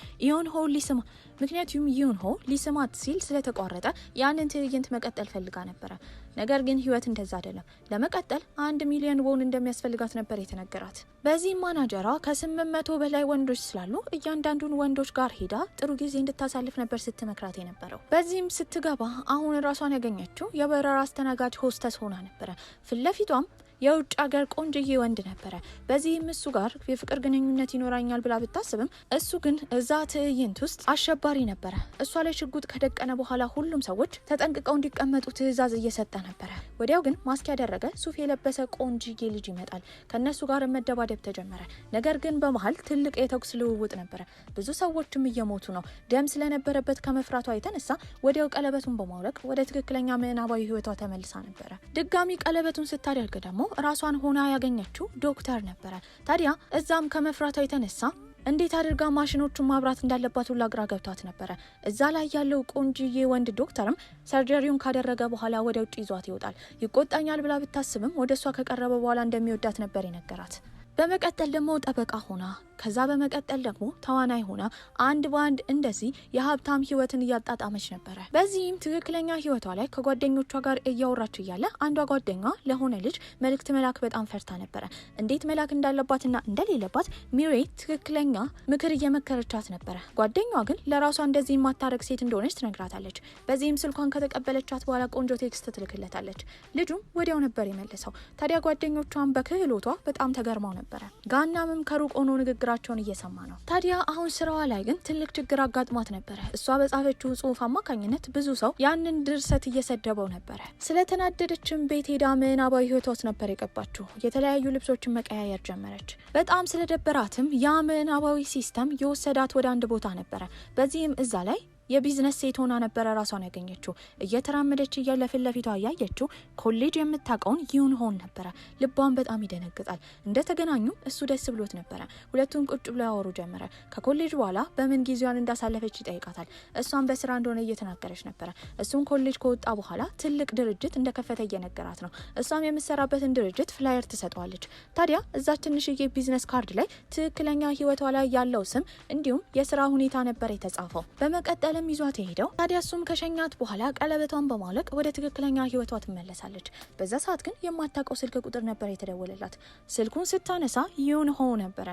ይሁንሆ ሊስማት ሲል ስለተቋረጠ ያንን ትዕይንት መቀጠል ፈልጋ ነበረ። ነገር ግን ህይወት እንደዛ አይደለም። ለመቀጠል 1 ሚሊዮን ዎን እንደሚያስፈልጋት ነበር የተነገራት። በዚህም ማናጀሯ ከ800 በላይ ወንዶች ስላሉ እያንዳንዱን ወንዶች ጋር ሄዳ ጥሩ ጊዜ እንድታሳልፍ ነበር ስትመክራት የነበረው። በዚህም ስትገባ አሁን ራሷን ያገኘችው የበረራ አስተናጋጅ ሆስተስ ሆና ነበረ። ፊት ለፊቷም የውጭ ሀገር ቆንጆዬ ወንድ ነበረ። በዚህም እሱ ጋር የፍቅር ግንኙነት ይኖራኛል ብላ ብታስብም እሱ ግን እዛ ትዕይንት ውስጥ አሸባሪ ነበረ። እሷ ላይ ሽጉጥ ከደቀነ በኋላ ሁሉም ሰዎች ተጠንቅቀው እንዲቀመጡ ትዕዛዝ እየሰጠ ነበረ። ወዲያው ግን ማስክ ያደረገ ሱፍ የለበሰ ቆንጆዬ ልጅ ይመጣል። ከነሱ ጋር መደባደብ ተጀመረ። ነገር ግን በመሀል ትልቅ የተኩስ ልውውጥ ነበረ። ብዙ ሰዎችም እየሞቱ ነው። ደም ስለነበረበት ከመፍራቷ የተነሳ ወዲያው ቀለበቱን በማውለቅ ወደ ትክክለኛ ምናባዊ ህይወቷ ተመልሳ ነበረ። ድጋሚ ቀለበቱን ስታደርግ ደግሞ ራሷን ሆና ያገኘችው ዶክተር ነበረ። ታዲያ እዛም ከመፍራቷ የተነሳ እንዴት አድርጋ ማሽኖቹን ማብራት እንዳለባት ሁላ ግራ ገብቷት ነበረ። እዛ ላይ ያለው ቆንጂዬ ወንድ ዶክተርም ሰርጀሪውን ካደረገ በኋላ ወደ ውጭ ይዟት ይወጣል። ይቆጣኛል ብላ ብታስብም ወደ እሷ ከቀረበ በኋላ እንደሚወዳት ነበር የነገራት። በመቀጠል ደግሞ ጠበቃ ሆና ከዛ በመቀጠል ደግሞ ተዋናይ ሆና አንድ ባንድ እንደዚህ የሀብታም ህይወትን እያጣጣመች ነበረ። በዚህም ትክክለኛ ህይወቷ ላይ ከጓደኞቿ ጋር እያወራች እያለ አንዷ ጓደኛ ለሆነ ልጅ መልእክት መላክ በጣም ፈርታ ነበረ። እንዴት መላክ እንዳለባትና እንደሌለባት ሚሬ ትክክለኛ ምክር እየመከረቻት ነበረ። ጓደኛዋ ግን ለራሷ እንደዚህ የማታረግ ሴት እንደሆነች ትነግራታለች። በዚህም ስልኳን ከተቀበለቻት በኋላ ቆንጆ ቴክስት ትልክለታለች። ልጁም ወዲያው ነበር የመለሰው። ታዲያ ጓደኞቿን በክህሎቷ በጣም ተገርመው ነበረ። ጋናምም ከሩቅ ሆኖ ንግግራቸውን እየሰማ ነው። ታዲያ አሁን ስራዋ ላይ ግን ትልቅ ችግር አጋጥሟት ነበረ። እሷ በጻፈችው ጽሁፍ አማካኝነት ብዙ ሰው ያንን ድርሰት እየሰደበው ነበረ። ስለተናደደችም ቤት ሄዳ ምናባዊ ህይወቷ ውስጥ ነበር የገባችው። የተለያዩ ልብሶችን መቀያየር ጀመረች። በጣም ስለደበራትም ያ ምናባዊ ሲስተም የወሰዳት ወደ አንድ ቦታ ነበረ። በዚህም እዛ ላይ የቢዝነስ ሴት ሆና ነበረ ራሷን ያገኘችው። እየተራመደች እያለ ፊት ለፊቷ ያየችው ኮሌጅ የምታውቀውን ዩን ሆን ነበረ። ልቧን በጣም ይደነግጣል። እንደተገናኙ እሱ ደስ ብሎት ነበረ። ሁለቱም ቁጭ ብለው ያወሩ ጀመረ። ከኮሌጅ በኋላ በምን ጊዜዋን እንዳሳለፈች ይጠይቃታል። እሷን በስራ እንደሆነ እየተናገረች ነበረ። እሱም ኮሌጅ ከወጣ በኋላ ትልቅ ድርጅት እንደከፈተ እየነገራት ነው። እሷም የምትሰራበትን ድርጅት ፍላየር ትሰጠዋለች። ታዲያ እዛች ትንሽዬ ቢዝነስ ካርድ ላይ ትክክለኛ ህይወቷ ላይ ያለው ስም እንዲሁም የስራ ሁኔታ ነበር የተጻፈው። በመቀጠል ይዟት ሄደው ታዲያ እሱም ከሸኛት በኋላ ቀለበቷን በማውለቅ ወደ ትክክለኛ ህይወቷ ትመለሳለች። በዛ ሰዓት ግን የማታውቀው ስልክ ቁጥር ነበር የተደወለላት። ስልኩን ስታነሳ ዩን ሆ ነበረ።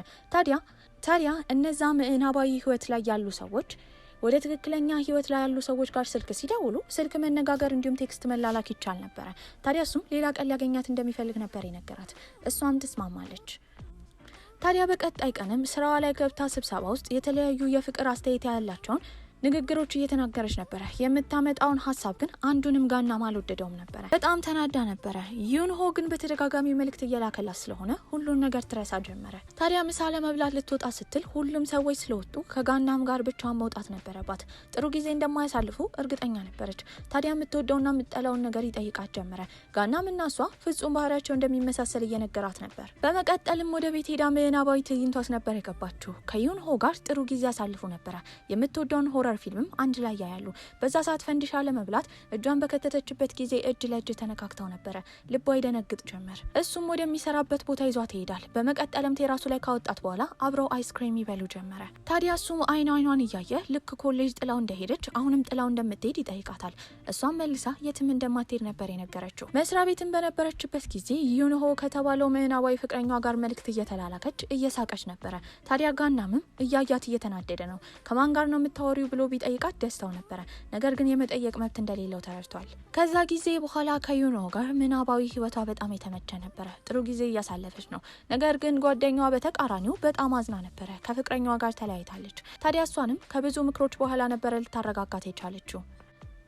ታዲያ እነዛ ምዕናባዊ ህይወት ላይ ያሉ ሰዎች ወደ ትክክለኛ ህይወት ላይ ያሉ ሰዎች ጋር ስልክ ሲደውሉ ስልክ መነጋገር እንዲሁም ቴክስት መላላክ ይቻል ነበረ። ታዲያ እሱም ሌላ ቀን ሊያገኛት እንደሚፈልግ ነበር የነገራት። እሷም ትስማማለች። ታዲያ በቀጣይ ቀንም ስራዋ ላይ ገብታ ስብሰባ ውስጥ የተለያዩ የፍቅር አስተያየት ያላቸውን ንግግሮች እየተናገረች ነበረ። የምታመጣውን ሀሳብ ግን አንዱንም ጋናም አልወደደውም ነበረ። በጣም ተናዳ ነበረ። ዩንሆ ግን በተደጋጋሚ መልእክት እየላከላት ስለሆነ ሁሉን ነገር ትረሳ ጀመረ። ታዲያ ምሳ ለመብላት ልትወጣ ስትል ሁሉም ሰዎች ስለወጡ ከጋናም ጋር ብቻዋን መውጣት ነበረባት። ጥሩ ጊዜ እንደማያሳልፉ እርግጠኛ ነበረች። ታዲያ የምትወደውና የምትጠላውን ነገር ይጠይቃት ጀመረ። ጋናም እና እሷ ፍጹም ባህሪያቸው እንደሚመሳሰል እየነገራት ነበር። በመቀጠልም ወደ ቤት ሄዳ ምዕናባዊ ትዕይንቷስ ነበር የገባችው። ከዩንሆ ጋር ጥሩ ጊዜ ያሳልፉ ነበረ። የምትወደውን ሆረር ፊልምም አንድ ላይ ያያሉ። በዛ ሰዓት ፈንዲሻ ለመብላት እጇን በከተተችበት ጊዜ እጅ ለእጅ ተነካክተው ነበረ። ልቧ ይደነግጥ ጀመር። እሱም ወደሚሰራበት ቦታ ይዟት ይሄዳል። በመቀጠልም ቴራሱ ላይ ካወጣት በኋላ አብረው አይስክሬም ይበሉ ጀመረ። ታዲያ እሱም አይኗን እያየ ልክ ኮሌጅ ጥላው እንደሄደች አሁንም ጥላው እንደምትሄድ ይጠይቃታል። እሷም መልሳ የትም እንደማትሄድ ነበር የነገረችው። መስሪያ ቤትም በነበረችበት ጊዜ ዩንሆ ከተባለው ምዕናባዊ ፍቅረኛዋ ጋር መልእክት እየተላላከች እየሳቀች ነበረ። ታዲያ ጋናምም እያያት እየተናደደ ነው። ከማን ጋር ነው የምታወሪው ብሎ ቢጠይቃት ደስታው ነበረ። ነገር ግን የመጠየቅ መብት እንደሌለው ተረድቷል። ከዛ ጊዜ በኋላ ከዩኖ ጋር ምናባዊ ህይወቷ በጣም የተመቸ ነበረ። ጥሩ ጊዜ እያሳለፈች ነው። ነገር ግን ጓደኛዋ በተቃራኒው በጣም አዝና ነበረ። ከፍቅረኛዋ ጋር ተለያይታለች። ታዲያ እሷንም ከብዙ ምክሮች በኋላ ነበረ ልታረጋጋት የቻለችው።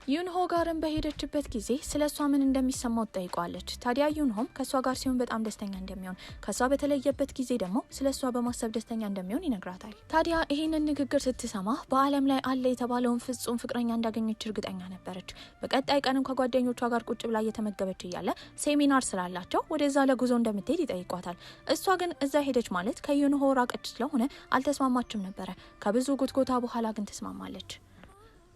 ዩንሆ ጋርም በሄደችበት ጊዜ ስለ እሷ ምን እንደሚሰማው ትጠይቀዋለች። ታዲያ ዩንሆም ከእሷ ጋር ሲሆን በጣም ደስተኛ እንደሚሆን፣ ከእሷ በተለየበት ጊዜ ደግሞ ስለ እሷ በማሰብ ደስተኛ እንደሚሆን ይነግራታል። ታዲያ ይህንን ንግግር ስትሰማ በዓለም ላይ አለ የተባለውን ፍጹም ፍቅረኛ እንዳገኘች እርግጠኛ ነበረች። በቀጣይ ቀንም ከጓደኞቿ ጋር ቁጭ ብላ እየተመገበች እያለ ሴሚናር ስላላቸው ወደዛ ለጉዞ እንደምትሄድ ይጠይቋታል። እሷ ግን እዛ ሄደች ማለት ከዩንሆ ራቀች ስለሆነ አልተስማማችም ነበረ። ከብዙ ጉትጎታ በኋላ ግን ትስማማለች።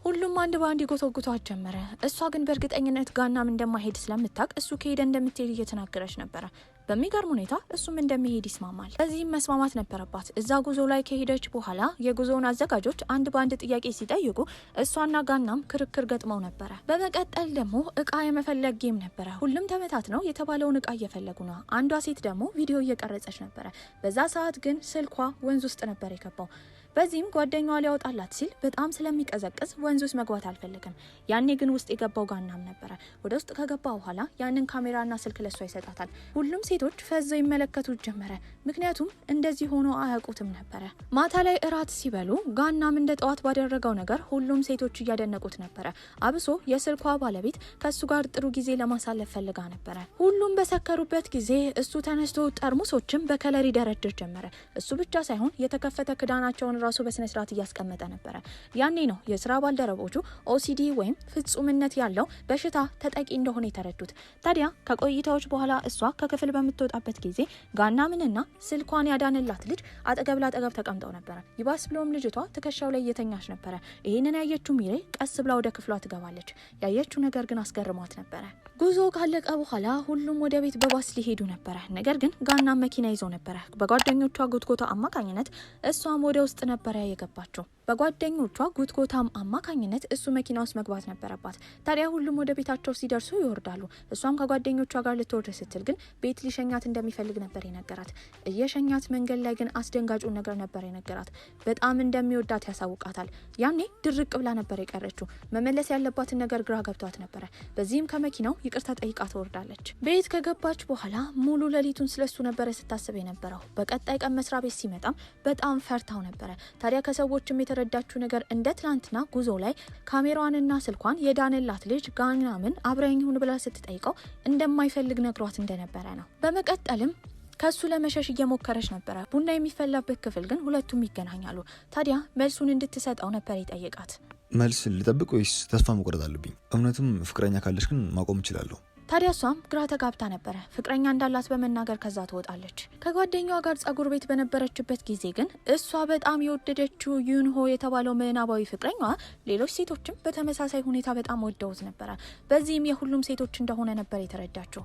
ሁሉም አንድ በአንድ ይጎተጉቷት ጀመረ። እሷ ግን በእርግጠኝነት ጋናም እንደማይሄድ ስለምታውቅ እሱ ከሄደ እንደምትሄድ እየተናገረች ነበረ። በሚገርም ሁኔታ እሱም እንደሚሄድ ይስማማል። በዚህም መስማማት ነበረባት። እዛ ጉዞ ላይ ከሄደች በኋላ የጉዞውን አዘጋጆች አንድ በአንድ ጥያቄ ሲጠይቁ እሷና ጋናም ክርክር ገጥመው ነበረ። በመቀጠል ደግሞ እቃ የመፈለግ ጌም ነበረ። ሁሉም ተመታትነው የተባለውን እቃ እየፈለጉ ነው። አንዷ ሴት ደግሞ ቪዲዮ እየቀረጸች ነበረ። በዛ ሰዓት ግን ስልኳ ወንዝ ውስጥ ነበር የገባው። በዚህም ጓደኛዋ ሊያወጣላት ሲል በጣም ስለሚቀዘቅዝ ወንዝ ውስጥ መግባት አልፈልግም። ያኔ ግን ውስጥ የገባው ጋናም ነበረ። ወደ ውስጥ ከገባ በኋላ ያንን ካሜራና ስልክ ለሷ ይሰጣታል። ሁሉም ሴቶች ፈዘው ይመለከቱት ጀመረ። ምክንያቱም እንደዚህ ሆኖ አያውቁትም ነበረ። ማታ ላይ እራት ሲበሉ ጋናም እንደ ጠዋት ባደረገው ነገር ሁሉም ሴቶች እያደነቁት ነበረ። አብሶ የስልኳ ባለቤት ከሱ ጋር ጥሩ ጊዜ ለማሳለፍ ፈልጋ ነበረ። ሁሉም በሰከሩበት ጊዜ እሱ ተነስቶ ጠርሙሶችን በከለር ይደረድር ጀመረ። እሱ ብቻ ሳይሆን የተከፈተ ክዳናቸውን ራሱ በስነ ስርዓት እያስቀመጠ ነበር። ያኔ ነው የስራ ባልደረቦቹ ኦሲዲ ወይም ፍጹምነት ያለው በሽታ ተጠቂ እንደሆነ የተረዱት። ታዲያ ከቆይታዎች በኋላ እሷ ከክፍል በምትወጣበት ጊዜ ጋናምንና ስልኳን ያዳንላት ልጅ አጠገብ ላጠገብ ተቀምጠው ነበር። ይባስ ብሎም ልጅቷ ትከሻው ላይ እየተኛች ነበር። ይሄንን ያየችው ሚሬ ቀስ ብላ ወደ ክፍሏ ትገባለች። ያየችው ነገር ግን አስገርሟት ነበር። ጉዞ ካለቀ በኋላ ሁሉም ወደ ቤት በባስ ሊሄዱ ነበር። ነገር ግን ጋና መኪና ይዞ ነበር። በጓደኞቿ ጉትጎታ አማካኝነት እሷም ወደ ውስጥ ነበር የገባችው። በጓደኞቿ ጉትጎታም አማካኝነት እሱ መኪና ውስጥ መግባት ነበረባት። ታዲያ ሁሉም ወደ ቤታቸው ሲደርሱ ይወርዳሉ። እሷም ከጓደኞቿ ጋር ልትወርድ ስትል ግን ቤት ሊሸኛት እንደሚፈልግ ነበር የነገራት። እየሸኛት መንገድ ላይ ግን አስደንጋጩን ነገር ነበር የነገራት። በጣም እንደሚወዳት ያሳውቃታል። ያኔ ድርቅ ብላ ነበር የቀረችው። መመለስ ያለባትን ነገር ግራ ገብቷት ነበር። በዚህም ከመኪናው ይቅርታ ጠይቃ ትወርዳለች። ቤት ከገባች በኋላ ሙሉ ሌሊቱን ስለሱ ነበር ስታስብ የነበረው። በቀጣይ ቀን መስሪያ ቤት ሲመጣም በጣም ፈርታው ነበር። ታዲያ ከሰዎችም የተረዳችው ነገር እንደ ትላንትና ጉዞ ላይ ካሜራዋንና ስልኳን የዳንላት ልጅ ጋናምን አብረኝ ሁን ብላ ስትጠይቀው እንደማይፈልግ ነግሯት እንደነበረ ነው። በመቀጠልም ከሱ ለመሸሽ እየሞከረች ነበረ። ቡና የሚፈላበት ክፍል ግን ሁለቱም ይገናኛሉ። ታዲያ መልሱን እንድትሰጠው ነበር የጠየቃት። መልስ ልጠብቅ ወይስ ተስፋ መቁረጥ አለብኝ? እውነትም ፍቅረኛ ካለሽ ግን ማቆም እችላለሁ። ታዲያ እሷም ግራ ተጋብታ ነበረ። ፍቅረኛ እንዳላት በመናገር ከዛ ትወጣለች። ከጓደኛዋ ጋር ጸጉር ቤት በነበረችበት ጊዜ ግን እሷ በጣም የወደደችው ዩንሆ የተባለው ምናባዊ ፍቅረኛዋ ሌሎች ሴቶችም በተመሳሳይ ሁኔታ በጣም ወደውት ነበረ። በዚህም የሁሉም ሴቶች እንደሆነ ነበር የተረዳችው።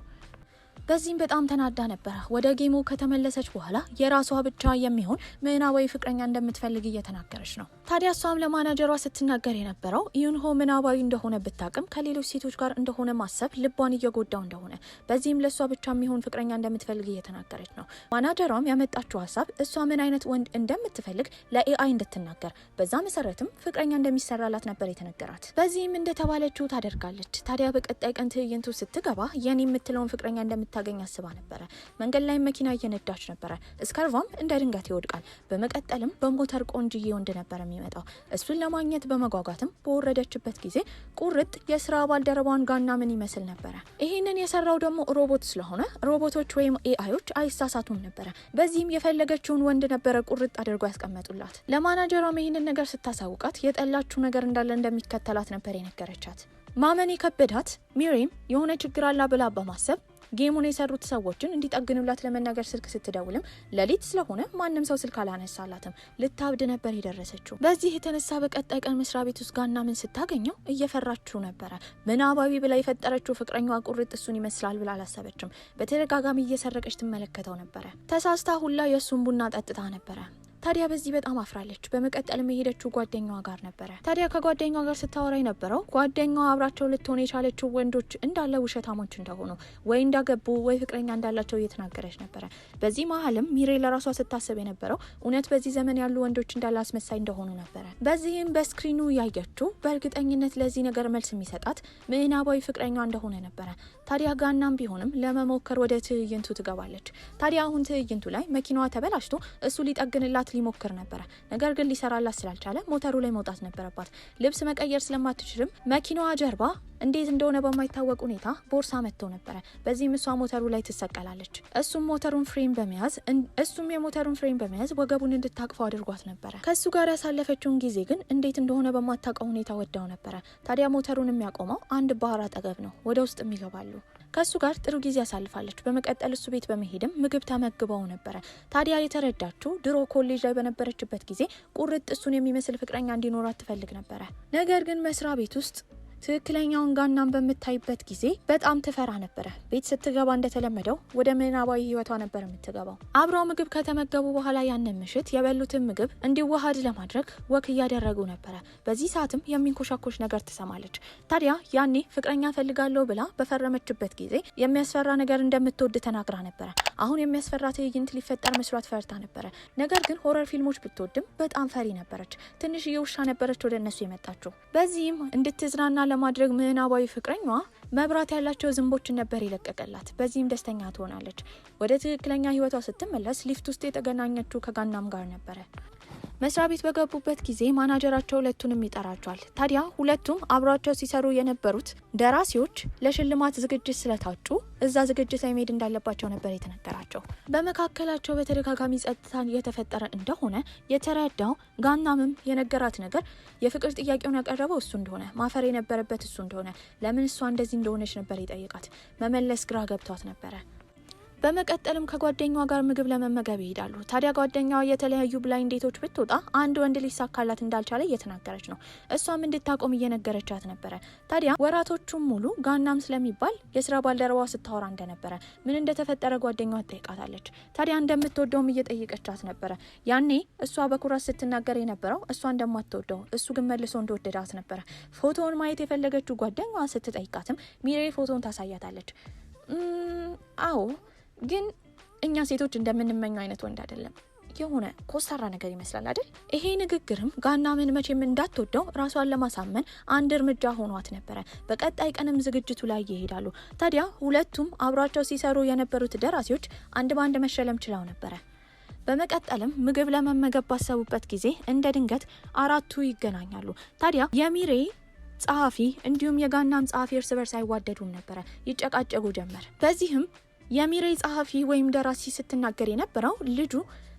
በዚህም በጣም ተናዳ ነበረ። ወደ ጌሙ ከተመለሰች በኋላ የራሷ ብቻ የሚሆን ምናባዊ ፍቅረኛ እንደምትፈልግ እየተናገረች ነው። ታዲያ እሷም ለማናጀሯ ስትናገር የነበረው ዩንሆ ምናባዊ እንደሆነ ብታቅም ከሌሎች ሴቶች ጋር እንደሆነ ማሰብ ልቧን እየጎዳው እንደሆነ፣ በዚህም ለእሷ ብቻ የሚሆን ፍቅረኛ እንደምትፈልግ እየተናገረች ነው። ማናጀሯም ያመጣችው ሀሳብ እሷ ምን አይነት ወንድ እንደምትፈልግ ለኤአይ እንድትናገር፣ በዛ መሰረትም ፍቅረኛ እንደሚሰራላት ነበር የተነገራት። በዚህም እንደተባለችው ታደርጋለች። ታዲያ በቀጣይ ቀን ትዕይንቱ ስትገባ የኔ የምትለውን ፍቅረኛ ታገኝ አስባ ነበረ። መንገድ ላይ መኪና እየነዳች ነበረ። ስካርቫም እንደ ድንገት ይወድቃል። በመቀጠልም በሞተር ቆንጅዬ ወንድ ነበር የሚመጣው። እሱን ለማግኘት በመጓጓትም በወረደችበት ጊዜ ቁርጥ የስራ ባልደረባን ጋናምን ይመስል ነበረ። ይህንን የሰራው ደግሞ ሮቦት ስለሆነ ሮቦቶች ወይም ኤአዮች አይሳሳቱም ነበረ። በዚህም የፈለገችውን ወንድ ነበረ ቁርጥ አድርጎ ያስቀመጡላት። ለማናጀሯም ይህንን ነገር ስታሳውቃት የጠላችው ነገር እንዳለ እንደሚከተላት ነበር የነገረቻት። ማመን የከበዳት ሚሪም የሆነ ችግር አላ ብላ በማሰብ ጌሙን የሰሩት ሰዎችን እንዲጠግኑላት ለመናገር ስልክ ስትደውልም ሌሊት ስለሆነ ማንም ሰው ስልክ አላነሳላትም። ልታብድ ነበር የደረሰችው። በዚህ የተነሳ በቀጣይ ቀን መስሪያ ቤት ውስጥ ጋናምን ስታገኘው እየፈራችው ነበረ። ምናባዊ ብላ የፈጠረችው ፍቅረኛዋ ቁርጥ እሱን ይመስላል ብላ አላሰበችም። በተደጋጋሚ እየሰረቀች ትመለከተው ነበረ። ተሳስታ ሁላ የእሱን ቡና ጠጥታ ነበረ። ታዲያ በዚህ በጣም አፍራለች። በመቀጠል የሄደችው ጓደኛዋ ጋር ነበረ። ታዲያ ከጓደኛዋ ጋር ስታወራ የነበረው ጓደኛዋ አብራቸው ልትሆን የቻለችው ወንዶች እንዳለ ውሸታሞች እንደሆኑ ወይ እንዳገቡ ወይ ፍቅረኛ እንዳላቸው እየተናገረች ነበረ። በዚህ መሀልም ሚሬ ለራሷ ስታስብ የነበረው እውነት በዚህ ዘመን ያሉ ወንዶች እንዳለ አስመሳይ እንደሆኑ ነበረ። በዚህም በስክሪኑ ያየችው በእርግጠኝነት ለዚህ ነገር መልስ የሚሰጣት ምናባዊ ፍቅረኛ እንደሆነ ነበረ። ታዲያ ጋናም ቢሆንም ለመሞከር ወደ ትዕይንቱ ትገባለች። ታዲያ አሁን ትዕይንቱ ላይ መኪናዋ ተበላሽቶ እሱ ሊጠግንላት ሊሞክር ነበረ። ነገር ግን ሊሰራላት ስላልቻለ ሞተሩ ላይ መውጣት ነበረባት። ልብስ መቀየር ስለማትችልም መኪናዋ ጀርባ እንዴት እንደሆነ በማይታወቅ ሁኔታ ቦርሳ መጥቶ ነበረ። በዚህም እሷ ሞተሩ ላይ ትሰቀላለች። እሱም የሞተሩን ፍሬም በመያዝ ወገቡን እንድታቅፈው አድርጓት ነበረ። ከሱ ጋር ያሳለፈችውን ጊዜ ግን እንዴት እንደሆነ በማታውቀው ሁኔታ ወዳው ነበረ። ታዲያ ሞተሩን የሚያቆመው አንድ ባህር አጠገብ ነው። ወደ ውስጥም ይገባሉ። ከሱ ጋር ጥሩ ጊዜ ያሳልፋለች። በመቀጠል እሱ ቤት በመሄድም ምግብ ተመግበው ነበረ። ታዲያ የተረዳችው ድሮ ኮሌጅ ላይ በነበረችበት ጊዜ ቁርጥ እሱን የሚመስል ፍቅረኛ እንዲኖራት ትፈልግ ነበረ። ነገር ግን መስሪያ ቤት ውስጥ ትክክለኛውን ጋናን በምታይበት ጊዜ በጣም ትፈራ ነበረ። ቤት ስትገባ እንደተለመደው ወደ ምናባዊ ህይወቷ ነበር የምትገባው። አብረው ምግብ ከተመገቡ በኋላ ያንን ምሽት የበሉትን ምግብ እንዲዋሃድ ለማድረግ ወክ እያደረጉ ነበረ። በዚህ ሰዓትም የሚንኮሻኮሽ ነገር ትሰማለች። ታዲያ ያኔ ፍቅረኛ ፈልጋለሁ ብላ በፈረመችበት ጊዜ የሚያስፈራ ነገር እንደምትወድ ተናግራ ነበረ። አሁን የሚያስፈራ ትዕይንት ሊፈጠር መስሏት ፈርታ ነበረ። ነገር ግን ሆረር ፊልሞች ብትወድም በጣም ፈሪ ነበረች። ትንሽዬ ውሻ ነበረች ወደ እነሱ የመጣችው። በዚህም እንድትዝናና ለማድረግ ምናባዊ ፍቅረኛዋ መብራት ያላቸው ዝንቦችን ነበር ይለቀቀላት። በዚህም ደስተኛ ትሆናለች። ወደ ትክክለኛ ህይወቷ ስትመለስ ሊፍት ውስጥ የተገናኘችው ከጋናም ጋር ነበረ። መስሪያ ቤት በገቡበት ጊዜ ማናጀራቸው ሁለቱንም ይጠራቸዋል። ታዲያ ሁለቱም አብሯቸው ሲሰሩ የነበሩት ደራሲዎች ለሽልማት ዝግጅት ስለታጩ እዛ ዝግጅት ላይ መሄድ እንዳለባቸው ነበር የተነገራቸው። በመካከላቸው በተደጋጋሚ ጸጥታን እየተፈጠረ እንደሆነ የተረዳው ጋናምም የነገራት ነገር የፍቅር ጥያቄውን ያቀረበው እሱ እንደሆነ፣ ማፈር የነበረበት እሱ እንደሆነ፣ ለምን እሷ እንደዚህ እንደሆነች ነበር የጠየቃት። መመለስ ግራ ገብቷት ነበረ። በመቀጠልም ከጓደኛዋ ጋር ምግብ ለመመገብ ይሄዳሉ። ታዲያ ጓደኛዋ የተለያዩ ብላይንድ ዴቶች ብትወጣ አንድ ወንድ ሊሳካላት እንዳልቻለ እየተናገረች ነው። እሷም እንድታቆም እየነገረቻት ነበረ። ታዲያ ወራቶቹም ሙሉ ጋናም ስለሚባል የስራ ባልደረባዋ ስታወራ እንደነበረ፣ ምን እንደተፈጠረ ጓደኛዋ ትጠይቃታለች። ታዲያ እንደምትወደውም እየጠየቀቻት ነበረ። ያኔ እሷ በኩራት ስትናገር የነበረው እሷ እንደማትወደው እሱ ግን መልሶ እንደወደዳት ነበረ። ፎቶውን ማየት የፈለገችው ጓደኛዋ ስትጠይቃትም ሚሬ ፎቶውን ታሳያታለች። አዎ ግን እኛ ሴቶች እንደምንመኘው አይነት ወንድ አይደለም፣ የሆነ ኮስታራ ነገር ይመስላል አይደል? ይሄ ንግግርም ጋናምን መቼም እንዳትወደው ራሷን ለማሳመን አንድ እርምጃ ሆኗት ነበረ። በቀጣይ ቀንም ዝግጅቱ ላይ ይሄዳሉ። ታዲያ ሁለቱም አብሯቸው ሲሰሩ የነበሩት ደራሲዎች አንድ ባንድ መሸለም ችለው ነበረ። በመቀጠልም ምግብ ለመመገብ ባሰቡበት ጊዜ እንደ ድንገት አራቱ ይገናኛሉ። ታዲያ የሚሬ ጸሐፊ እንዲሁም የጋናም ጸሐፊ እርስ በርስ አይዋደዱም ነበረ፣ ይጨቃጨቁ ጀመር። በዚህም የሚሬ ጸሐፊ ወይም ደራሲ ስትናገር የነበረው ልጁ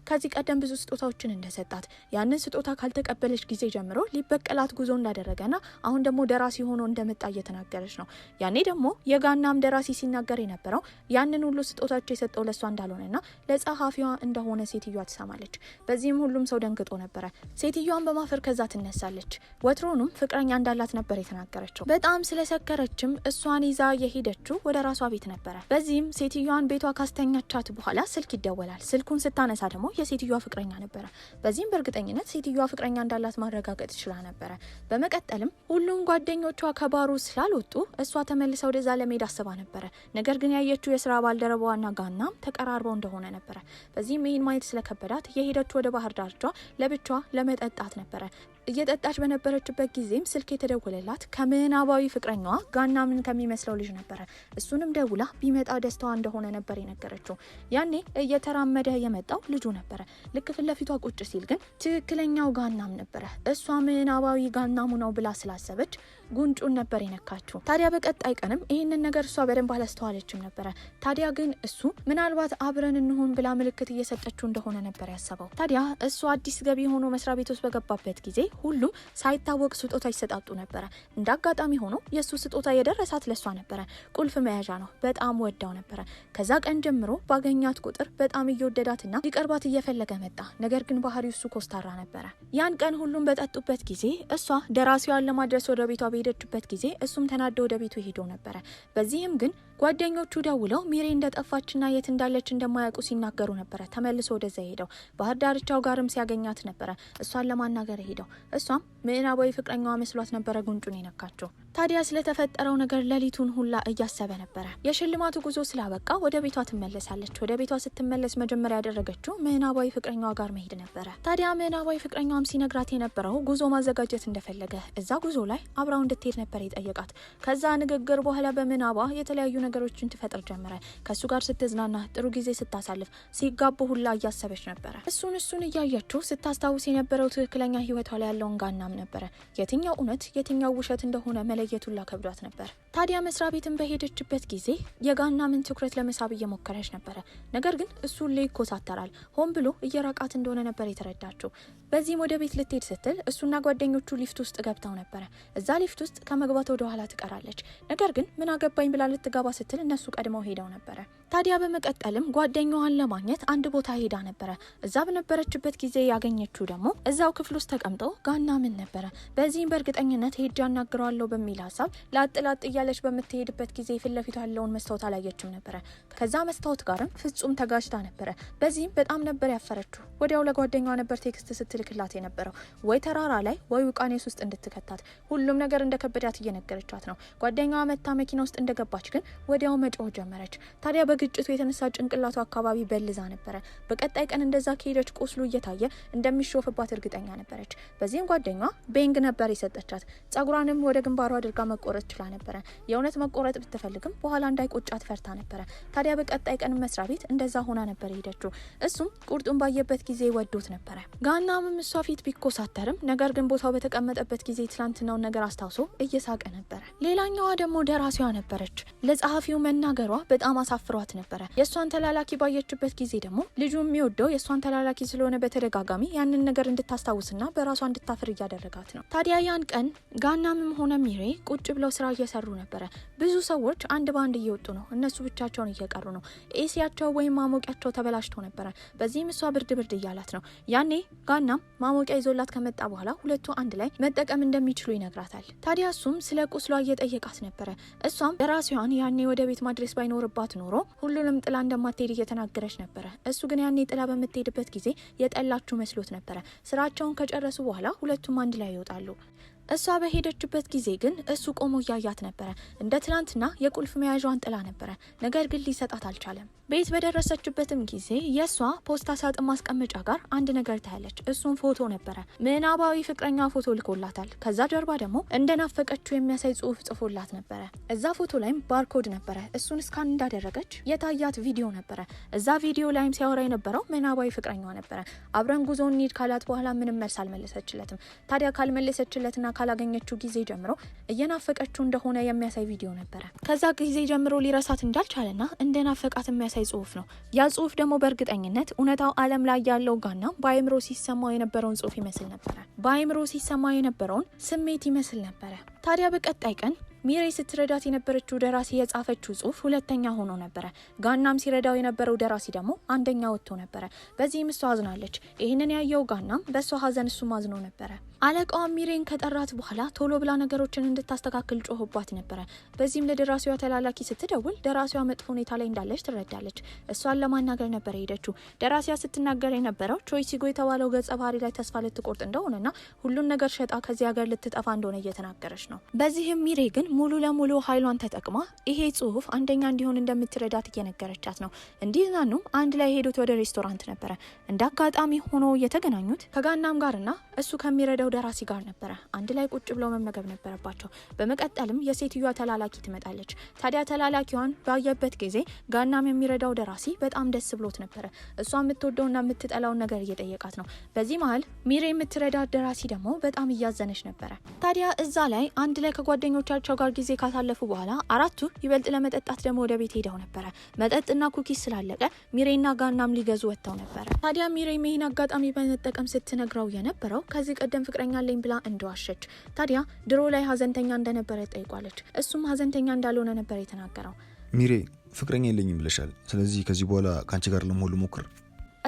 ከዚህ ቀደም ብዙ ስጦታዎችን እንደሰጣት፣ ያንን ስጦታ ካልተቀበለች ጊዜ ጀምሮ ሊበቀላት ጉዞ እንዳደረገና አሁን ደግሞ ደራሲ ሆኖ እንደመጣ እየተናገረች ነው። ያኔ ደግሞ የጋናም ደራሲ ሲናገር የነበረው ያንን ሁሉ ስጦታዎች የሰጠው ለሷ እንዳልሆነና ለጸሐፊዋ እንደሆነ ሴትዮዋ ትሰማለች። በዚህም ሁሉም ሰው ደንግጦ ነበረ። ሴትዮዋን በማፈር ከዛ ትነሳለች። ወትሮኑም ፍቅረኛ እንዳላት ነበር የተናገረችው። በጣም ስለሰከረችም እሷን ይዛ የሄደችው ወደ ራሷ ቤት ነበረ። በዚህም ሴትዮዋን ቤቷ ካስተኛቻት በኋላ ስልክ ይደወላል። ስልኩን ስታነሳ ደግሞ የሴትዮዋ ፍቅረኛ ነበረ። በዚህም በእርግጠኝነት ሴትዮዋ ፍቅረኛ እንዳላት ማረጋገጥ ይችላ ነበረ። በመቀጠልም ሁሉም ጓደኞቿ ከባሩ ስላልወጡ እሷ ተመልሳ ወደዛ ለመሄድ አስባ ነበረ። ነገር ግን ያየችው የስራ ባልደረባዋና ጋናም ተቀራርበው እንደሆነ ነበረ። በዚህም ይህን ማየት ስለከበዳት የሄደችው ወደ ባህር ዳርቻ ለብቻዋ ለመጠጣት ነበረ። እየጠጣች በነበረችበት ጊዜም ስልክ የተደወለላት ከምናባዊ ፍቅረኛዋ ጋናምን ከሚመስለው ልጅ ነበረ። እሱንም ደውላ ቢመጣ ደስታዋ እንደሆነ ነበር የነገረችው። ያኔ እየተራመደ የመጣው ልጁ ነበረ። ልክ ፊት ለፊቷ ቁጭ ሲል ግን ትክክለኛው ጋናም ነበረ። እሷ ምናባዊ ጋናሙ ነው ብላ ስላሰበች ጉንጩን ነበር የነካችው። ታዲያ በቀጣይ ቀንም ይህንን ነገር እሷ በደንብ አላስተዋለችም ነበረ። ታዲያ ግን እሱ ምናልባት አብረን እንሆን ብላ ምልክት እየሰጠችው እንደሆነ ነበር ያሰበው። ታዲያ እሱ አዲስ ገቢ ሆኖ መስሪያ ቤት ውስጥ በገባበት ጊዜ ሁሉም ሳይታወቅ ስጦታ ይሰጣጡ ነበረ። እንደ አጋጣሚ ሆኖ የሱ ስጦታ የደረሳት ለሷ ነበረ። ቁልፍ መያዣ ነው። በጣም ወዳው ነበረ። ከዛ ቀን ጀምሮ ባገኛት ቁጥር በጣም እየወደዳትና ሊቀርባት እየፈለገ መጣ። ነገር ግን ባህሪው እሱ ኮስታራ ነበረ። ያን ቀን ሁሉም በጠጡበት ጊዜ እሷ ደራሲዋን ለማድረስ ወደ ቤቷ በሄደችበት ጊዜ እሱም ተናዶ ወደ ቤቱ ሄዶ ነበረ። በዚህም ግን ጓደኞቹ ደውለው ሚሬ እንደጠፋችና የት እንዳለች እንደማያውቁ ሲናገሩ ነበረ። ተመልሶ ወደዛ ሄደው ባህር ዳርቻው ጋርም ሲያገኛት ነበረ እሷን ለማናገር ሄደው። እሷም ምናባዊ ፍቅረኛዋ መስሏት ነበረ ጉንጩን የነካችው። ታዲያ ስለተፈጠረው ነገር ሌሊቱን ሁላ እያሰበ ነበረ። የሽልማቱ ጉዞ ስላበቃ ወደ ቤቷ ትመለሳለች። ወደ ቤቷ ስትመለስ መጀመሪያ ያደረገችው ምናባዊ ፍቅረኛዋ ጋር መሄድ ነበረ። ታዲያ ምናባዊ ፍቅረኛዋም ሲነግራት የነበረው ጉዞ ማዘጋጀት እንደፈለገ፣ እዛ ጉዞ ላይ አብራው እንድትሄድ ነበር የጠየቃት። ከዛ ንግግር በኋላ በምናባ የተለያዩ ነገሮችን ትፈጥር ጀመረ። ከሱ ጋር ስትዝናና፣ ጥሩ ጊዜ ስታሳልፍ፣ ሲጋቡ ሁላ እያሰበች ነበረ። እሱን እያየችው ስታስታውስ የነበረው ትክክለኛ ህይወቷ ላይ ያለውን ጋናም ነበረ። የትኛው እውነት የትኛው ውሸት እንደሆነ መለየቱላ ከብዷት ነበር። ታዲያ መስሪያ ቤትን በሄደችበት ጊዜ የጋናምን ትኩረት ለመሳብ እየሞከረች ነበረ። ነገር ግን እሱ ይኮሳተራል። ሆን ብሎ እየራቃት እንደሆነ ነበር የተረዳችው። በዚህም ወደ ቤት ልትሄድ ስትል እሱና ጓደኞቹ ሊፍት ውስጥ ገብተው ነበረ። እዛ ሊፍት ውስጥ ከመግባት ወደ ኋላ ትቀራለች። ነገር ግን ምን አገባኝ ብላ ልትገባ ስትል እነሱ ቀድመው ሄደው ነበረ። ታዲያ በመቀጠልም ጓደኛዋን ለማግኘት አንድ ቦታ ሄዳ ነበረ። እዛ በነበረችበት ጊዜ ያገኘችው ደግሞ እዛው ክፍል ውስጥ ተቀምጠው ጋናምን ነበረ። በዚህም በእርግጠኝነት ሄጄ አናግረዋለሁ በሚል ሀሳብ ላጥ እያለች በምትሄድበት ጊዜ ፊት ለፊቷ ያለውን መስታወት አላየችም ነበረ። ከዛ መስታወት ጋርም ፍጹም ተጋጭታ ነበረ። በዚህም በጣም ነበር ያፈረችው። ወዲያው ለጓደኛዋ ነበር ቴክስት ስትልክላት የነበረው፣ ወይ ተራራ ላይ ወይ ውቃኔስ ውስጥ እንድትከታት። ሁሉም ነገር እንደከበዳት እየነገረቻት ነው። ጓደኛዋ መታ መኪና ውስጥ እንደገባች ግን ወዲያው መጮህ ጀመረች። ታዲያ በግጭቱ የተነሳ ጭንቅላቱ አካባቢ በልዛ ነበረ። በቀጣይ ቀን እንደዛ ከሄደች ቁስሉ እየታየ እንደሚሾፍባት እርግጠኛ ነበረች። በዚህም ጓደኛዋ ቤንግ ነበር የሰጠቻት። ጸጉሯንም ወደ ግንባሯ አድርጋ መቆረጥ ችላ ነበረ። የእውነት መቆረጥ ብትፈልግም በኋላ እንዳይቆጫት ፈርታ ነበረ። ታዲያ በቀጣይ ቀን መስሪያ ቤት እንደዛ ሆና ነበር የሄደችው። እሱም ቁርጡን ባየበት ጊዜ ወዶት ነበረ። ጋናምም ምንም እሷ ፊት ቢኮሳተርም ነገር ግን ቦታው በተቀመጠበት ጊዜ ትላንትናውን ነገር አስታውሶ እየሳቀ ነበረ። ሌላኛዋ ደግሞ ደራሲዋ ነበረች። ለጸሐፊው መናገሯ በጣም አሳፍሯት ነበረ። የእሷን ተላላኪ ባየችበት ጊዜ ደግሞ ልጁ የሚወደው የእሷን ተላላኪ ስለሆነ በተደጋጋሚ ያንን ነገር እንድታስታውስና በራሷ እንድታፍር እያደረጋት ነው። ታዲያ ያን ቀን ጋናምም ሆነ ሚሬ ቁጭ ብለው ስራ እየሰሩ ነበረ። ብዙ ሰዎች አንድ በአንድ እየወጡ ነው። እነሱ ብቻቸውን እየቀሩ ነው። ኤሲያቸው ወይም ማሞቂያቸው ተበላሽቶ ነበረ። በዚህም እሷ ብርድ እያላት ነው። ያኔ ጋናም ማሞቂያ ይዞላት ከመጣ በኋላ ሁለቱ አንድ ላይ መጠቀም እንደሚችሉ ይነግራታል። ታዲያ እሱም ስለ ቁስሏ እየጠየቃት ነበረ። እሷም ደራሲዋን ያኔ ወደ ቤት ማድረስ ባይኖርባት ኖሮ ሁሉንም ጥላ እንደማትሄድ እየተናገረች ነበረ። እሱ ግን ያኔ ጥላ በምትሄድበት ጊዜ የጠላችሁ መስሎት ነበረ። ስራቸውን ከጨረሱ በኋላ ሁለቱም አንድ ላይ ይወጣሉ። እሷ በሄደችበት ጊዜ ግን እሱ ቆሞ እያያት ነበረ። እንደ ትናንትና የቁልፍ መያዣዋን ጥላ ነበረ፣ ነገር ግን ሊሰጣት አልቻለም። ቤት በደረሰችበትም ጊዜ የእሷ ፖስታ ሳጥን ማስቀመጫ ጋር አንድ ነገር ታያለች። እሱም ፎቶ ነበረ። ምናባዊ ፍቅረኛ ፎቶ ልኮላታል። ከዛ ጀርባ ደግሞ እንደናፈቀችው የሚያሳይ ጽሑፍ ጽፎላት ነበረ። እዛ ፎቶ ላይም ባርኮድ ነበረ። እሱን እስካን እንዳደረገች የታያት ቪዲዮ ነበረ። እዛ ቪዲዮ ላይም ሲያወራ የነበረው ምናባዊ ፍቅረኛዋ ነበረ። አብረን ጉዞ እንሂድ ካላት በኋላ ምንም መልስ አልመለሰችለትም። ታዲያ ካልመለሰችለትና ካላገኘችው ጊዜ ጀምሮ እየናፈቀችው እንደሆነ የሚያሳይ ቪዲዮ ነበረ። ከዛ ጊዜ ጀምሮ ሊረሳት እንዳልቻለና እንደናፈቃት የሚያሳይ ጽሑፍ ነው። ያ ጽሑፍ ደግሞ በእርግጠኝነት እውነታው ዓለም ላይ ያለው ጋና በአይምሮ ሲሰማው የነበረውን ጽሑፍ ይመስል ነበረ። በአይምሮ ሲሰማው የነበረውን ስሜት ይመስል ነበረ። ታዲያ በቀጣይ ቀን ሚሬ ስትረዳት የነበረችው ደራሲ የጻፈችው ጽሑፍ ሁለተኛ ሆኖ ነበረ። ጋናም ሲረዳው የነበረው ደራሲ ደግሞ አንደኛ ወጥቶ ነበረ። በዚህም እሷ አዝናለች። ይህንን ያየው ጋናም በእሷ ሀዘን እሱም አዝኖ ነበረ። አለቃዋ ሚሬን ከጠራት በኋላ ቶሎ ብላ ነገሮችን እንድታስተካክል ጮህባት ነበረ። በዚህም ለደራሲዋ ተላላኪ ስትደውል ደራሲዋ መጥፎ ሁኔታ ላይ እንዳለች ትረዳለች። እሷን ለማናገር ነበር የሄደችው። ደራሲያ ስትናገር የነበረው ቾይሲጎ የተባለው ገጸ ባህሪ ላይ ተስፋ ልትቆርጥ እንደሆነና ሁሉን ነገር ሸጣ ከዚህ ሀገር ልትጠፋ እንደሆነ እየተናገረች ነው። በዚህም ሚሬ ግን ሙሉ ለሙሉ ኃይሏን ተጠቅማ ይሄ ጽሑፍ አንደኛ እንዲሆን እንደምትረዳት እየነገረቻት ነው። እንዲዝናኑም አንድ ላይ ሄዱት ወደ ሬስቶራንት ነበረ። እንደ አጋጣሚ ሆኖ የተገናኙት ከጋናም ጋርና እሱ ከሚረዳው ደራሲ ጋር ነበረ። አንድ ላይ ቁጭ ብለው መመገብ ነበረባቸው። በመቀጠልም የሴትዮዋ ተላላኪ ትመጣለች። ታዲያ ተላላኪዋን ባየበት ጊዜ ጋናም የሚረዳው ደራሲ በጣም ደስ ብሎት ነበረ። እሷ የምትወደውና የምትጠላውን ነገር እየጠየቃት ነው። በዚህ መሀል ሚሬ የምትረዳት ደራሲ ደግሞ በጣም እያዘነች ነበረ። ታዲያ እዛ ላይ አንድ ላይ ከጓደኞቻቸው ጋር ጊዜ ካሳለፉ በኋላ አራቱ ይበልጥ ለመጠጣት ደግሞ ወደ ቤት ሄደው ነበረ። መጠጥና ኩኪስ ስላለቀ ሚሬና ጋናም ሊገዙ ወጥተው ነበረ። ታዲያ ሚሬ ይህን አጋጣሚ በመጠቀም ስትነግረው የነበረው ከዚህ ቀደም ፍቅረኛ አለኝ ብላ እንደዋሸች፣ ታዲያ ድሮ ላይ ሀዘንተኛ እንደነበረ ጠይቋለች። እሱም ሀዘንተኛ እንዳልሆነ ነበር የተናገረው። ሚሬ ፍቅረኛ የለኝም ብለሻል፣ ስለዚህ ከዚህ በኋላ ከአንቺ ጋር ለመሆን ልሞክር።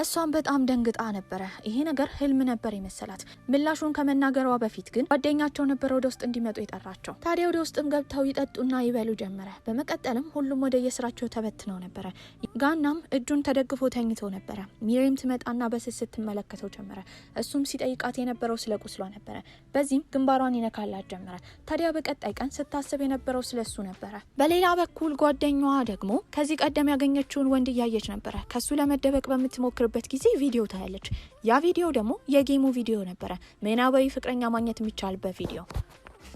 እሷም በጣም ደንግጣ ነበረ። ይሄ ነገር ህልም ነበር የመሰላት። ምላሹን ከመናገሯ በፊት ግን ጓደኛቸው ነበር ወደ ውስጥ እንዲመጡ የጠራቸው። ታዲያ ወደ ውስጥም ገብተው ይጠጡና ይበሉ ጀመረ። በመቀጠልም ሁሉም ወደ የስራቸው ተበትነው ነበረ። ጋናም እጁን ተደግፎ ተኝቶ ነበረ። ሚሬም ትመጣና በስስት ትመለከተው ጀመረ። እሱም ሲጠይቃት የነበረው ስለ ቁስሏ ነበረ። በዚህም ግንባሯን ይነካላት ጀመረ። ታዲያ በቀጣይ ቀን ስታስብ የነበረው ስለሱ ነበረ። በሌላ በኩል ጓደኛዋ ደግሞ ከዚህ ቀደም ያገኘችውን ወንድ እያየች ነበረ። ከሱ ለመደበቅ በምትሞክር በት ጊዜ ቪዲዮ ታያለች። ያ ቪዲዮ ደግሞ የጌሙ ቪዲዮ ነበረ። ምናባዊ ፍቅረኛ ማግኘት የሚቻልበት ቪዲዮ።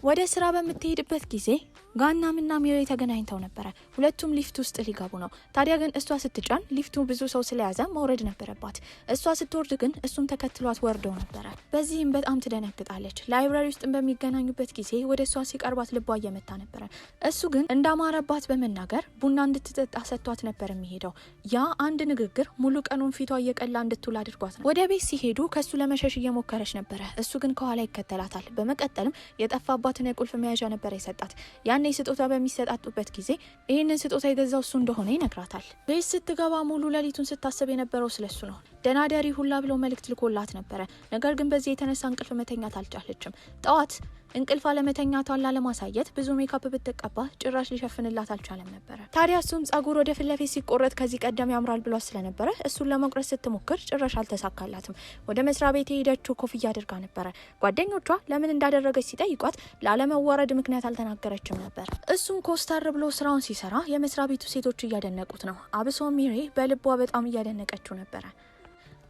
ወደ ስራ በምትሄድበት ጊዜ ጋናምና ሚሬ ተገናኝተው ነበረ። ሁለቱም ሊፍት ውስጥ ሊገቡ ነው። ታዲያ ግን እሷ ስትጫን ሊፍቱ ብዙ ሰው ስለያዘ መውረድ ነበረባት። እሷ ስትወርድ ግን እሱም ተከትሏት ወርደው ነበረ። በዚህም በጣም ትደነግጣለች። ላይብራሪ ውስጥ በሚገናኙበት ጊዜ ወደ እሷ ሲቀርባት ልቧ እየመታ ነበረ። እሱ ግን እንዳማረባት በመናገር ቡና እንድትጠጣ ሰጥቷት ነበር የሚሄደው። ያ አንድ ንግግር ሙሉ ቀኑን ፊቷ እየቀላ እንድትውል አድርጓት ነው። ወደ ቤት ሲሄዱ ከሱ ለመሸሽ እየሞከረች ነበረ። እሱ ግን ከኋላ ይከተላታል። በመቀጠልም የጠፋባትን የቁልፍ መያዣ ነበር የሰጣት። ያኔ ስጦታ በሚሰጣጡበት ጊዜ ይህንን ስጦታ የገዛው እሱ እንደሆነ ይነግራታል። ቤት ስትገባ ሙሉ ሌሊቱን ስታስብ የነበረው ስለሱ ነው። ደናደሪ ሁላ ብሎ መልእክት ልኮላት ነበረ። ነገር ግን በዚህ የተነሳ እንቅልፍ መተኛት አልቻለችም። ጠዋት እንቅልፍ አለመተኛቷን ላለማሳየት ብዙ ሜካፕ ብትቀባ ጭራሽ ሊሸፍንላት አልቻለም ነበረ። ታዲያ እሱም ጸጉር ወደ ፊት ለፊት ሲቆረጥ ከዚህ ቀደም ያምራል ብሏት ስለነበረ እሱን ለመቁረጥ ስትሞክር ጭራሽ አልተሳካላትም። ወደ መስሪያ ቤት የሄደችው ኮፍያ አድርጋ ነበረ። ጓደኞቿ ለምን እንዳደረገች ሲጠይቋት ላለመወረድ ምክንያት አልተናገረችም ነበር። እሱም ኮስታር ብሎ ስራውን ሲሰራ የመስሪያ ቤቱ ሴቶች እያደነቁት ነው። አብሶ ሚሬ በልቧ በጣም እያደነቀችው ነበረ።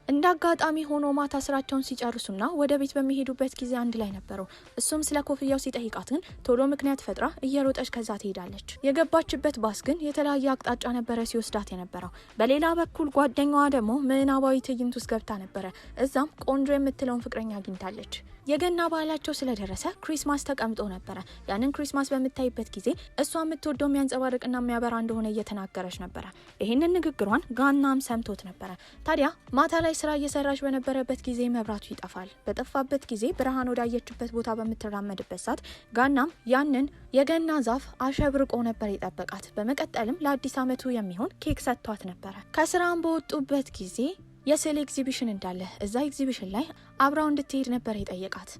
እንደ አጋጣሚ ሆኖ ማታ ስራቸውን ሲጨርሱና ወደ ቤት በሚሄዱበት ጊዜ አንድ ላይ ነበሩ። እሱም ስለ ኮፍያው ሲጠይቃት ግን ቶሎ ምክንያት ፈጥራ እየሮጠች ከዛ ትሄዳለች። የገባችበት ባስ ግን የተለያየ አቅጣጫ ነበረ ሲወስዳት የነበረው። በሌላ በኩል ጓደኛዋ ደግሞ ምናባዊ ትዕይንት ውስጥ ገብታ ነበረ። እዛም ቆንጆ የምትለውን ፍቅረኛ አግኝታለች። የገና ባህላቸው ስለደረሰ ክሪስማስ ተቀምጦ ነበረ። ያንን ክሪስማስ በምታይበት ጊዜ እሷ የምትወደው የሚያንጸባርቅና የሚያበራ እንደሆነ እየተናገረች ነበረ። ይህንን ንግግሯን ጋናም ሰምቶት ነበረ። ታዲያ ማታ ላይ ስራ እየሰራች በነበረበት ጊዜ መብራቱ ይጠፋል። በጠፋበት ጊዜ ብርሃን ወዳየችበት ቦታ በምትራመድበት ሰዓት ጋናም ያንን የገና ዛፍ አሸብርቆ ነበር የጠበቃት። በመቀጠልም ለአዲስ ዓመቱ የሚሆን ኬክ ሰጥቷት ነበረ። ከስራም በወጡበት ጊዜ የስዕል ኤግዚቢሽን እንዳለ እዛ ኤግዚቢሽን ላይ አብራው እንድትሄድ ነበር የጠየቃት።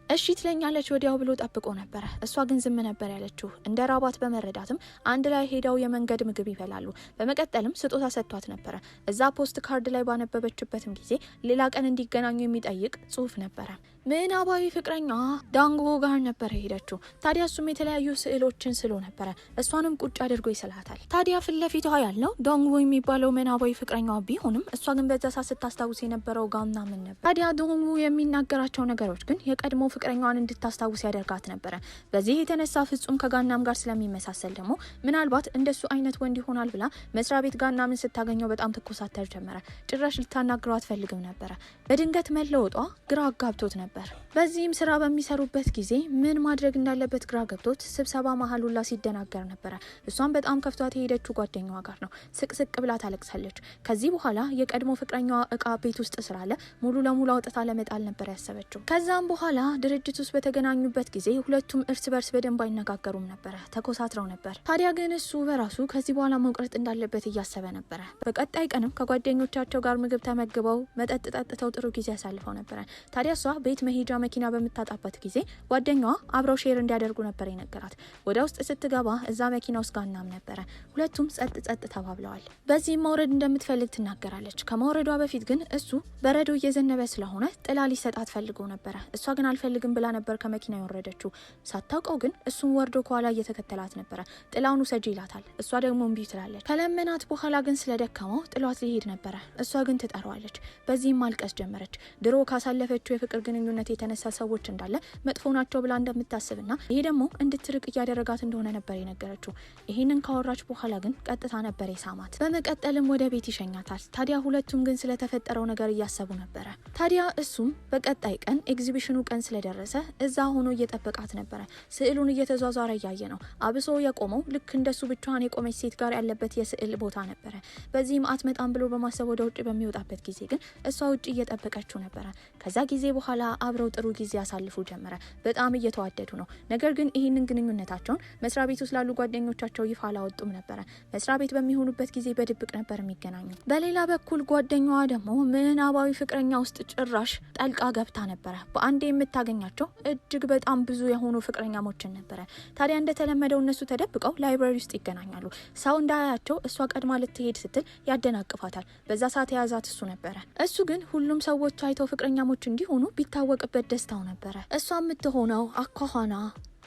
እሺ ትለኛለች ወዲያው ብሎ ጠብቆ ነበረ። እሷ ግን ዝም ነበር ያለችው። እንደ ራባት በመረዳትም አንድ ላይ ሄደው የመንገድ ምግብ ይበላሉ። በመቀጠልም ስጦታ ሰጥቷት ነበረ። እዛ ፖስት ካርድ ላይ ባነበበችበትም ጊዜ ሌላ ቀን እንዲገናኙ የሚጠይቅ ጽሁፍ ነበረ። ምናባዊ ፍቅረኛ ዳንጎ ጋር ነበር ሄደችው። ታዲያ እሱም የተለያዩ ስዕሎችን ስሎ ነበረ። እሷንም ቁጭ አድርጎ ይስላታል። ታዲያ ፊት ለፊቷ ያለው ዳንጎ የሚባለው ምናባዊ ፍቅረኛዋ ቢሆንም እሷ ግን በዛ ሰዓት ስታስታውስ የነበረው ጋና ምን ነበር። ታዲያ ዳንጎ የሚናገራቸው ነገሮች ግን የቀድሞ ፍቅረኛዋን እንድታስታውስ ያደርጋት ነበረ። በዚህ የተነሳ ፍጹም ከጋናም ጋር ስለሚመሳሰል ደግሞ ምናልባት እንደሱ አይነት ወንድ ይሆናል ብላ መስሪያ ቤት ጋናምን ስታገኘው በጣም ትኮሳተር ጀመረ። ጭራሽ ልታናግረው አትፈልግም ነበረ። በድንገት መለወጧ ግራ አጋብቶት ነበር። በዚህም ስራ በሚሰሩበት ጊዜ ምን ማድረግ እንዳለበት ግራ ገብቶት ስብሰባ መሀል ሁላ ሲደናገር ነበረ። እሷም በጣም ከፍቷት የሄደችው ጓደኛዋ ጋር ነው። ስቅስቅ ብላ ታለቅሳለች። ከዚህ በኋላ የቀድሞ ፍቅረኛዋ እቃ ቤት ውስጥ ስላለ ሙሉ ለሙሉ አውጥታ ለመጣል ነበር ያሰበችው። ከዛም በኋላ ድርጅት ውስጥ በተገናኙበት ጊዜ ሁለቱም እርስ በርስ በደንብ አይነጋገሩም ነበረ። ተኮሳትረው ነበር። ታዲያ ግን እሱ በራሱ ከዚህ በኋላ መውቀጥ እንዳለበት እያሰበ ነበረ። በቀጣይ ቀንም ከጓደኞቻቸው ጋር ምግብ ተመግበው መጠጥ ጠጥተው ጥሩ ጊዜ ያሳልፈው ነበረ። ታዲያ እሷ ቤት መሄጃ መኪና በምታጣበት ጊዜ ጓደኛዋ አብረው ሼር እንዲያደርጉ ነበር የነገራት። ወደ ውስጥ ስትገባ እዛ መኪና ውስጥ ጋናም ነበረ። ሁለቱም ጸጥ ጸጥ ተባብለዋል። በዚህም መውረድ እንደምትፈልግ ትናገራለች። ከመውረዷ በፊት ግን እሱ በረዶ እየዘነበ ስለሆነ ጥላ ሊሰጣት ፈልጎ ነበረ። እሷ ግን አልፈልግም ብላ ነበር ከመኪና የወረደችው። ሳታውቀው ግን እሱም ወርዶ ከኋላ እየተከተላት ነበረ። ጥላውን ውሰጂ ይላታል። እሷ ደግሞ እምቢ ትላለች። ከለመናት በኋላ ግን ስለደከመው ጥሏት ሊሄድ ነበረ። እሷ ግን ትጠራዋለች። በዚህም ማልቀስ ጀመረች። ድሮ ካሳለፈችው የፍቅር ግንኙነት የተነሳ ሰዎች እንዳለ መጥፎ ናቸው ብላ እንደምታስብና ይሄ ደግሞ እንድትርቅ እያደረጋት እንደሆነ ነበር የነገረችው። ይሄንን ካወራች በኋላ ግን ቀጥታ ነበር የሳማት። በመቀጠልም ወደ ቤት ይሸኛታል። ታዲያ ሁለቱም ግን ስለተፈጠረው ነገር እያሰቡ ነበረ። ታዲያ እሱም በቀጣይ ቀን ኤግዚቢሽኑ ቀን ስለደረሰ እዛ ሆኖ እየጠበቃት ነበረ። ስዕሉን እየተዟዟረ እያየ ነው። አብሶ የቆመው ልክ እንደሱ ብቻዋን የቆመች ሴት ጋር ያለበት የስዕል ቦታ ነበረ። በዚህም አትመጣም ብሎ በማሰብ ወደ ውጭ በሚወጣበት ጊዜ ግን እሷ ውጭ እየጠበቀችው ነበረ። ከዛ ጊዜ በኋላ አብረው ጥሩ ጊዜ ያሳልፉ ጀመረ። በጣም እየተዋደዱ ነው። ነገር ግን ይህንን ግንኙነታቸውን መስሪያ ቤት ውስጥ ላሉ ጓደኞቻቸው ይፋ አላወጡም ነበረ። መስሪያ ቤት በሚሆኑበት ጊዜ በድብቅ ነበር የሚገናኙ። በሌላ በኩል ጓደኛዋ ደግሞ ምናባዊ ፍቅረኛ ውስጥ ጭራሽ ጠልቃ ገብታ ነበረ። በአንዴ የምታገኛቸው እጅግ በጣም ብዙ የሆኑ ፍቅረኛሞችን ነበረ። ታዲያ እንደተለመደው እነሱ ተደብቀው ላይብራሪ ውስጥ ይገናኛሉ። ሰው እንዳያያቸው እሷ ቀድማ ልትሄድ ስትል ያደናቅፋታል። በዛ ሰዓት የያዛት እሱ ነበረ። እሱ ግን ሁሉም ሰዎች አይተው ፍቅረኛሞች እንዲሆኑ ቢታወቅበት ደስታው ነበረ። እሷ የምትሆነው አኳኋና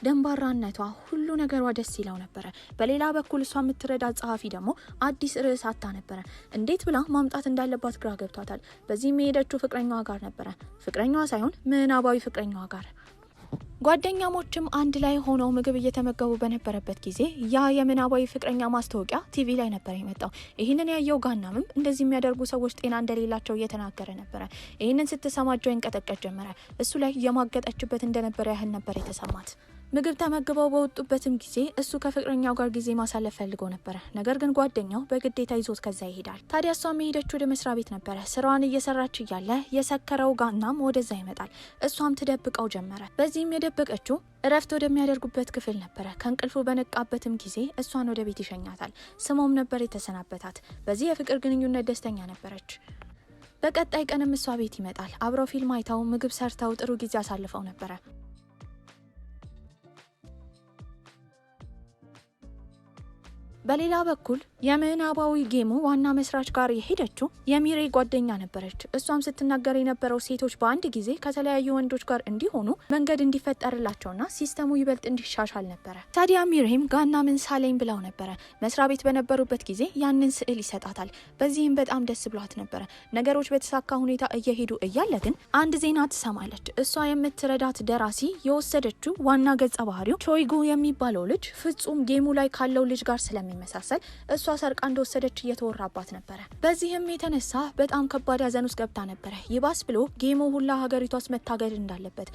ደንባራነቷ ሁሉ ነገሯ ደስ ይለው ነበረ። በሌላ በኩል እሷ የምትረዳ ጸሐፊ ደግሞ አዲስ ርዕስ አታ ነበረ። እንዴት ብላ ማምጣት እንዳለባት ግራ ገብቷታል። በዚህም የሄደችው ፍቅረኛዋ ጋር ነበረ። ፍቅረኛዋ ሳይሆን ምናባዊ ፍቅረኛዋ ጋር። ጓደኛሞችም አንድ ላይ ሆነው ምግብ እየተመገቡ በነበረበት ጊዜ ያ የምናባዊ ፍቅረኛ ማስታወቂያ ቲቪ ላይ ነበር የመጣው። ይህንን ያየው ጋናምም እንደዚህ የሚያደርጉ ሰዎች ጤና እንደሌላቸው እየተናገረ ነበረ። ይህንን ስትሰማ እጇ ይንቀጠቀጥ ጀመረ። እሱ ላይ የማገጠችበት እንደነበረ ያህል ነበር የተሰማት። ምግብ ተመግበው በወጡበትም ጊዜ እሱ ከፍቅረኛው ጋር ጊዜ ማሳለፍ ፈልጎ ነበረ። ነገር ግን ጓደኛው በግዴታ ይዞት ከዛ ይሄዳል። ታዲያ እሷም የሄደችው ወደ መስሪያ ቤት ነበረ። ስራዋን እየሰራች እያለ የሰከረው ጋናም ወደዛ ይመጣል። እሷም ትደብቀው ጀመረ። በዚህም የደበቀችው እረፍት ወደሚያደርጉበት ክፍል ነበረ። ከእንቅልፉ በነቃበትም ጊዜ እሷን ወደ ቤት ይሸኛታል። ስሞም ነበር የተሰናበታት። በዚህ የፍቅር ግንኙነት ደስተኛ ነበረች። በቀጣይ ቀንም እሷ ቤት ይመጣል። አብረው ፊልም አይተው ምግብ ሰርተው ጥሩ ጊዜ አሳልፈው ነበረ። በሌላ በኩል የምዕናባዊ ጌሙ ዋና መስራች ጋር የሄደችው የሚሬ ጓደኛ ነበረች። እሷም ስትናገር የነበረው ሴቶች በአንድ ጊዜ ከተለያዩ ወንዶች ጋር እንዲሆኑ መንገድ እንዲፈጠርላቸውና ሲስተሙ ይበልጥ እንዲሻሻል ነበረ። ታዲያ ሚሬም ጋናምን ሳለኝ ብላው ነበረ። መስሪያ ቤት በነበሩበት ጊዜ ያንን ስዕል ይሰጣታል። በዚህም በጣም ደስ ብሏት ነበረ። ነገሮች በተሳካ ሁኔታ እየሄዱ እያለ ግን አንድ ዜና ትሰማለች። እሷ የምትረዳት ደራሲ የወሰደችው ዋና ገጸ ባህሪው ቾይጉ የሚባለው ልጅ ፍጹም ጌሙ ላይ ካለው ልጅ ጋር ስለሚመሳሰል እሷ ሰርቃ እንደወሰደች እየተወራባት ነበረ። በዚህም የተነሳ በጣም ከባድ ሐዘን ውስጥ ገብታ ነበረ። ይባስ ብሎ ጌሙ ሁላ ሀገሪቷ ውስጥ መታገድ እንዳለበት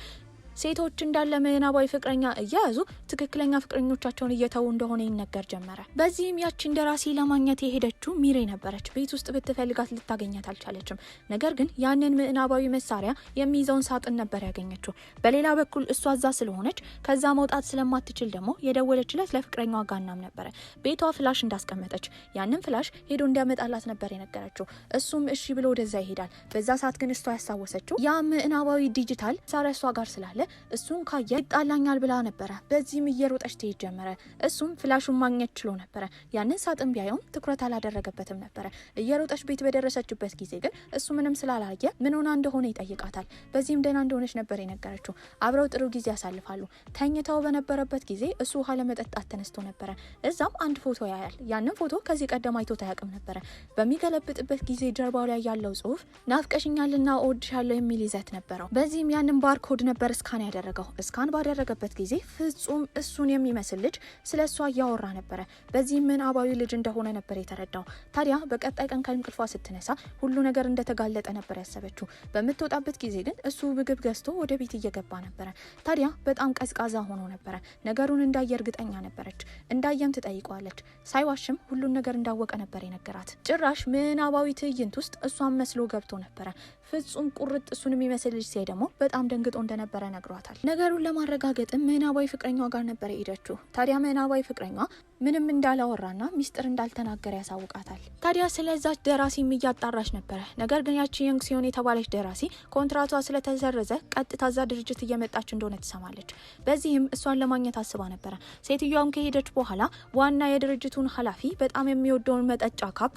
ሴቶች እንዳለ ምዕናባዊ ፍቅረኛ እያያዙ ትክክለኛ ፍቅረኞቻቸውን እየተዉ እንደሆነ ይነገር ጀመረ። በዚህም ያቺን ደራሲ ለማግኘት የሄደችው ሚሬ ነበረች። ቤት ውስጥ ብትፈልጋት ልታገኛት አልቻለችም። ነገር ግን ያንን ምዕናባዊ መሳሪያ የሚይዘውን ሳጥን ነበር ያገኘችው። በሌላ በኩል እሷ እዛ ስለሆነች ከዛ መውጣት ስለማትችል ደግሞ የደወለችለት ለፍቅረኛዋ ጋናም ነበረ። ቤቷ ፍላሽ እንዳስቀመጠች ያንን ፍላሽ ሄዶ እንዲያመጣላት ነበር የነገረችው። እሱም እሺ ብሎ ወደዛ ይሄዳል። በዛ ሰዓት ግን እሷ ያስታወሰችው ያ ምዕናባዊ ዲጂታል መሳሪያ እሷ ጋር ስላለ እሱን ካየ ይጣላኛል ብላ ነበረ። በዚህም እየሮጠች ትሄድ ጀመረ። እሱም ፍላሹን ማግኘት ችሎ ነበረ። ያንን ሳጥን ቢያየውም ትኩረት አላደረገበትም ነበረ። እየሮጠች ቤት በደረሰችበት ጊዜ ግን እሱ ምንም ስላላየ ምን ሆና እንደሆነ ይጠይቃታል። በዚህም ደህና እንደሆነች ነበር የነገረችው። አብረው ጥሩ ጊዜ ያሳልፋሉ። ተኝተው በነበረበት ጊዜ እሱ ውሃ ለመጠጣት ተነስቶ ነበረ። እዛም አንድ ፎቶ ያያል። ያንን ፎቶ ከዚህ ቀደም አይቶት አያውቅም ነበረ። በሚገለብጥበት ጊዜ ጀርባው ላይ ያለው ጽሁፍ ናፍቀሽኛልና እወድሻለሁ የሚል ይዘት ነበረው። በዚህም ያንን ባርኮድ ነበር እስካን ያደረገው። እስካን ባደረገበት ጊዜ ፍጹም እሱን የሚመስል ልጅ ስለሷ እያወራ ነበረ። በዚህ ምዕናባዊ ልጅ እንደሆነ ነበር የተረዳው። ታዲያ በቀጣይ ቀን ከእንቅልፏ ስትነሳ ሁሉ ነገር እንደተጋለጠ ነበር ያሰበችው። በምትወጣበት ጊዜ ግን እሱ ምግብ ገዝቶ ወደ ቤት እየገባ ነበረ። ታዲያ በጣም ቀዝቃዛ ሆኖ ነበረ። ነገሩን እንዳየ እርግጠኛ ነበረች። እንዳየም ትጠይቀዋለች። ሳይዋሽም ሁሉን ነገር እንዳወቀ ነበር የነገራት። ጭራሽ ምዕናባዊ ትዕይንት ውስጥ እሷን መስሎ ገብቶ ነበረ። ፍጹም ቁርጥ እሱን የሚመስል ልጅ ሲያይ ደግሞ በጣም ደንግጦ እንደነበረ ነግሯታል። ነገሩን ለማረጋገጥም ምዕናባዊ ፍቅረኛዋ ጋር ነበር የሄደችው። ታዲያ ምዕናባዊ ፍቅረኛዋ ምንም እንዳላወራና ሚስጥር እንዳልተናገረ ያሳውቃታል። ታዲያ ስለዛች ደራሲም እያጣራች ነበረ። ነገር ግን ያቺ የንግ ሲሆን የተባለች ደራሲ ኮንትራቷ ስለተሰረዘ ቀጥታ እዛ ድርጅት እየመጣች እንደሆነ ትሰማለች። በዚህም እሷን ለማግኘት አስባ ነበረ። ሴትዮዋም ከሄደች በኋላ ዋና የድርጅቱን ኃላፊ በጣም የሚወደውን መጠጫ ካፕ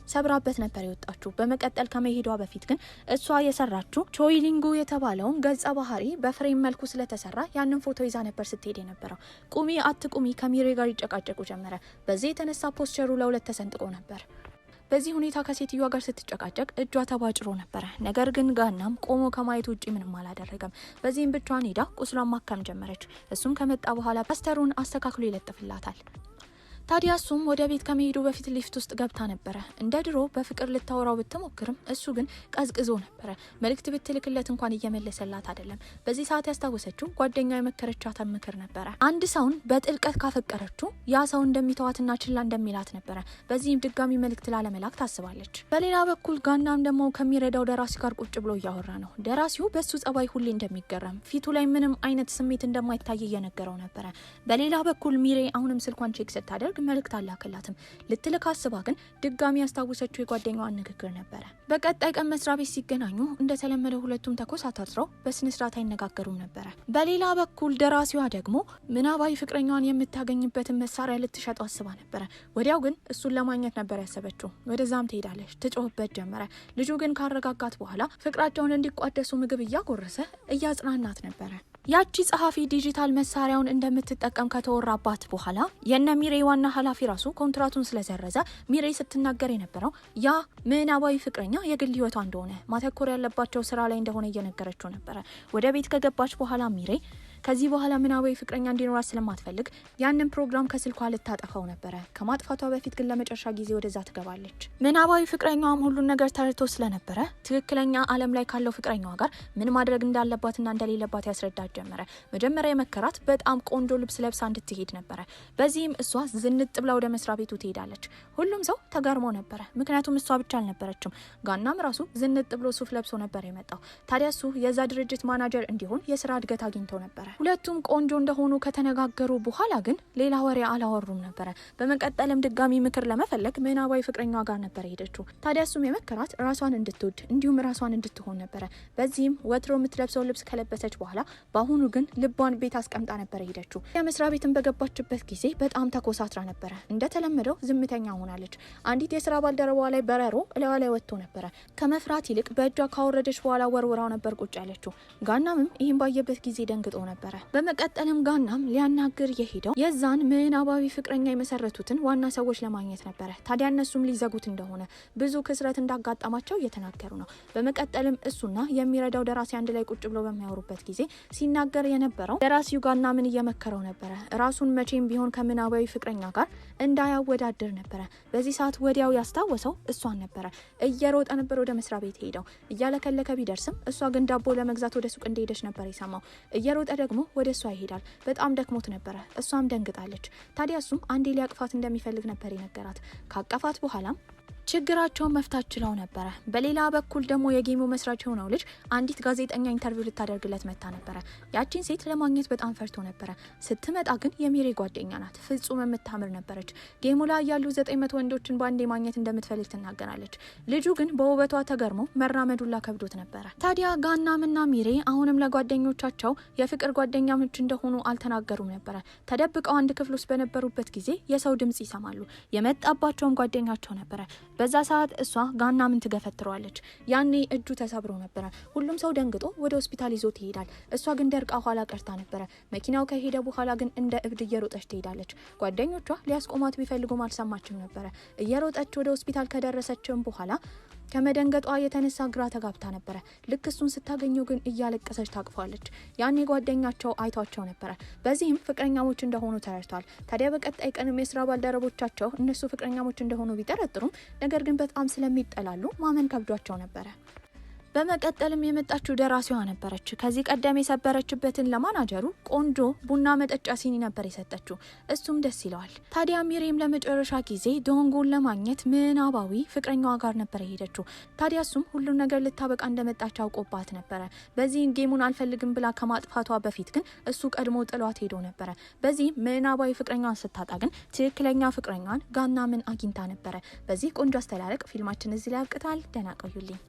ሰብራበት ነበር የወጣችው። በመቀጠል ከመሄዷ በፊት ግን እሷ የሰራችው ቾይሊንጉ የተባለውን ገጸ ባህሪ በፍሬም መልኩ ስለተሰራ ያንን ፎቶ ይዛ ነበር ስትሄድ የነበረው። ቁሚ አትቁሚ ከሚሬ ጋር ይጨቃጨቁ ጀመረ። በዚህ የተነሳ ፖስቸሩ ለሁለት ተሰንጥቆ ነበር። በዚህ ሁኔታ ከሴትዮዋ ጋር ስትጨቃጨቅ እጇ ተባጭሮ ነበረ። ነገር ግን ጋናም ቆሞ ከማየት ውጪ ምንም አላደረገም። በዚህም ብቻዋን ሄዳ ቁስሏን ማከም ጀመረች። እሱም ከመጣ በኋላ ፓስተሩን አስተካክሎ ይለጥፍላታል። ታዲያ እሱም ወደ ቤት ከመሄዱ በፊት ሊፍት ውስጥ ገብታ ነበረ። እንደ ድሮ በፍቅር ልታወራው ብትሞክርም እሱ ግን ቀዝቅዞ ነበረ። መልእክት ብትልክለት እንኳን እየመለሰላት አይደለም። በዚህ ሰዓት ያስታወሰችው ጓደኛ የመከረቻትን ምክር ነበረ። አንድ ሰውን በጥልቀት ካፈቀረችው ያ ሰው እንደሚተዋትና ችላ እንደሚላት ነበረ። በዚህም ድጋሚ መልእክት ላለመላክ ታስባለች። በሌላ በኩል ጋናም ደግሞ ከሚረዳው ደራሲ ጋር ቁጭ ብሎ እያወራ ነው። ደራሲው በሱ ጸባይ ሁሌ እንደሚገረም ፊቱ ላይ ምንም አይነት ስሜት እንደማይታይ እየነገረው ነበረ። በሌላ በኩል ሚሬ አሁንም ስልኳን ቼክ ስታደርግ መልእክት አላከላትም። ልትልክ አስባ ግን ድጋሚ ያስታወሰችው የጓደኛዋን ንግግር ነበረ። በቀጣይ ቀን መስሪያ ቤት ሲገናኙ እንደተለመደው ሁለቱም ተኮሳታትረው በስነስርዓት አይነጋገሩም ነበረ። በሌላ በኩል ደራሲዋ ደግሞ ምናባዊ ፍቅረኛዋን የምታገኝበትን መሳሪያ ልትሸጡ አስባ ነበረ። ወዲያው ግን እሱን ለማግኘት ነበር ያሰበችው። ወደዛም ትሄዳለች። ትጮህበት ጀመረ። ልጁ ግን ካረጋጋት በኋላ ፍቅራቸውን እንዲቋደሱ ምግብ እያጎረሰ እያጽናናት ነበረ። ያቺ ጸሐፊ ዲጂታል መሳሪያውን እንደምትጠቀም ከተወራባት በኋላ የነ ሚሬ ዋና ኃላፊ ራሱ ኮንትራቱን ስለዘረዘ ሚሬ ስትናገር የነበረው ያ ምዕናባዊ ፍቅረኛ የግል ህይወቷ እንደሆነ ማተኮር ያለባቸው ስራ ላይ እንደሆነ እየነገረችው ነበረ። ወደ ቤት ከገባች በኋላ ሚሬ ከዚህ በኋላ ምናባዊ ፍቅረኛ እንዲኖራት ስለማትፈልግ ያንን ፕሮግራም ከስልኳ ልታጠፋው ነበረ። ከማጥፋቷ በፊት ግን ለመጨረሻ ጊዜ ወደዛ ትገባለች። ምናባዊ ፍቅረኛዋም ሁሉን ነገር ተረድቶ ስለነበረ ትክክለኛ ዓለም ላይ ካለው ፍቅረኛዋ ጋር ምን ማድረግ እንዳለባትና እንደሌለባት ያስረዳት ጀመረ። መጀመሪያ የመከራት በጣም ቆንጆ ልብስ ለብሳ እንድትሄድ ነበረ። በዚህም እሷ ዝንጥ ብላ ወደ መስሪያ ቤቱ ትሄዳለች። ሁሉም ሰው ተገርሞ ነበረ፣ ምክንያቱም እሷ ብቻ አልነበረችም። ጋናም ራሱ ዝንጥ ብሎ ሱፍ ለብሶ ነበር የመጣው። ታዲያ እሱ የዛ ድርጅት ማናጀር እንዲሆን የስራ እድገት አግኝቶ ነበረ። ሁለቱም ቆንጆ እንደሆኑ ከተነጋገሩ በኋላ ግን ሌላ ወሬ አላወሩም ነበረ። በመቀጠልም ድጋሚ ምክር ለመፈለግ ምናባዊ ፍቅረኛዋ ጋር ነበር ሄደችው። ታዲያ እሱም የመከራት ራሷን እንድትወድ እንዲሁም ራሷን እንድትሆን ነበረ። በዚህም ወትሮ የምትለብሰው ልብስ ከለበሰች በኋላ በአሁኑ ግን ልቧን ቤት አስቀምጣ ነበር ሄደችው። የመስሪያ ቤትን በገባችበት ጊዜ በጣም ተኮሳትራ ነበረ። እንደተለመደው ዝምተኛ ሆናለች። አንዲት የስራ ባልደረባዋ ላይ በረሮ እላዋ ላይ ወጥቶ ነበረ። ከመፍራት ይልቅ በእጇ ካወረደች በኋላ ወርውራው ነበር ቁጭ ያለችው። ጋናምም ይህን ባየበት ጊዜ ደንግጦ ነበረ። በመቀጠልም ጋናም ሊያናግር የሄደው የዛን ምናባዊ ፍቅረኛ የመሰረቱትን ዋና ሰዎች ለማግኘት ነበረ። ታዲያ እነሱም ሊዘጉት እንደሆነ ብዙ ክስረት እንዳጋጠማቸው እየተናገሩ ነው። በመቀጠልም እሱና የሚረዳው ደራሲ አንድ ላይ ቁጭ ብሎ በሚያወሩበት ጊዜ ሲናገር የነበረው ደራሲው ጋናምን እየመከረው ነበረ። ራሱን መቼም ቢሆን ከምናባዊ ፍቅረኛ ጋር እንዳያወዳድር ነበረ። በዚህ ሰዓት ወዲያው ያስታወሰው እሷን ነበረ። እየሮጠ ነበር ወደ መስሪያ ቤት ሄደው። እያለከለከ ቢደርስም እሷ ግን ዳቦ ለመግዛት ወደ ሱቅ እንደሄደች ነበር የሰማው። እየሮጠ ደግሞ ወደ እሷ ይሄዳል። በጣም ደክሞት ነበረ። እሷም ደንግጣለች። ታዲያ እሱም አንዴ ሊያቅፋት እንደሚፈልግ ነበር የነገራት። ካቀፋት በኋላም ችግራቸውን መፍታት ችለው ነበረ። በሌላ በኩል ደግሞ የጌሙ መስራች የሆነው ልጅ አንዲት ጋዜጠኛ ኢንተርቪው ልታደርግለት መታ ነበረ። ያቺን ሴት ለማግኘት በጣም ፈርቶ ነበረ። ስትመጣ ግን የሚሬ ጓደኛ ናት። ፍጹም የምታምር ነበረች። ጌሙ ላይ ያሉ 900 ወንዶችን በአንዴ ማግኘት እንደምትፈልግ ትናገራለች። ልጁ ግን በውበቷ ተገርሞ መራመዱላ ከብዶት ነበረ። ታዲያ ጋናምና ሚሬ አሁንም ለጓደኞቻቸው የፍቅር ጓደኛሞች እንደሆኑ አልተናገሩም ነበረ። ተደብቀው አንድ ክፍል ውስጥ በነበሩበት ጊዜ የሰው ድምጽ ይሰማሉ። የመጣባቸውም ጓደኛቸው ነበረ። በዛ ሰዓት እሷ ጋናምን ትገፈትረዋለች። ያኔ እጁ ተሰብሮ ነበረ። ሁሉም ሰው ደንግጦ ወደ ሆስፒታል ይዞት ይሄዳል። እሷ ግን ደርቃ ኋላ ቀርታ ነበረ። መኪናው ከሄደ በኋላ ግን እንደ እብድ እየሮጠች ትሄዳለች። ጓደኞቿ ሊያስቆማት ቢፈልጉም አልሰማችም ነበረ። እየሮጠች ወደ ሆስፒታል ከደረሰችም በኋላ ከመደንገጧ የተነሳ ግራ ተጋብታ ነበረ። ልክ እሱን ስታገኘው ግን እያለቀሰች ታቅፏለች። ያኔ ጓደኛቸው አይቷቸው ነበረ። በዚህም ፍቅረኛሞች እንደሆኑ ተረድቷል። ታዲያ በቀጣይ ቀንም የስራ ባልደረቦቻቸው እነሱ ፍቅረኛሞች እንደሆኑ ቢጠረጥሩም ነገር ግን በጣም ስለሚጠላሉ ማመን ከብዷቸው ነበረ። በመቀጠልም የመጣችው ደራሲዋ ነበረች። ከዚህ ቀደም የሰበረችበትን ለማናጀሩ ቆንጆ ቡና መጠጫ ሲኒ ነበር የሰጠችው። እሱም ደስ ይለዋል። ታዲያ ሚሬም ለመጨረሻ ጊዜ ዶንጎን ለማግኘት ምናባዊ ፍቅረኛዋ ጋር ነበር የሄደችው። ታዲያ እሱም ሁሉን ነገር ልታበቃ እንደመጣች አውቆባት ነበረ። በዚህ ጌሙን አልፈልግም ብላ ከማጥፋቷ በፊት ግን እሱ ቀድሞ ጥሏት ሄዶ ነበረ። በዚህ ምናባዊ ፍቅረኛዋን ስታጣ ግን ትክክለኛ ፍቅረኛዋን ጋናምን አግኝታ ነበረ። በዚህ ቆንጆ አስተላለቅ ፊልማችን እዚህ ላይ ያብቅታል። ደህና ቆዩልኝ።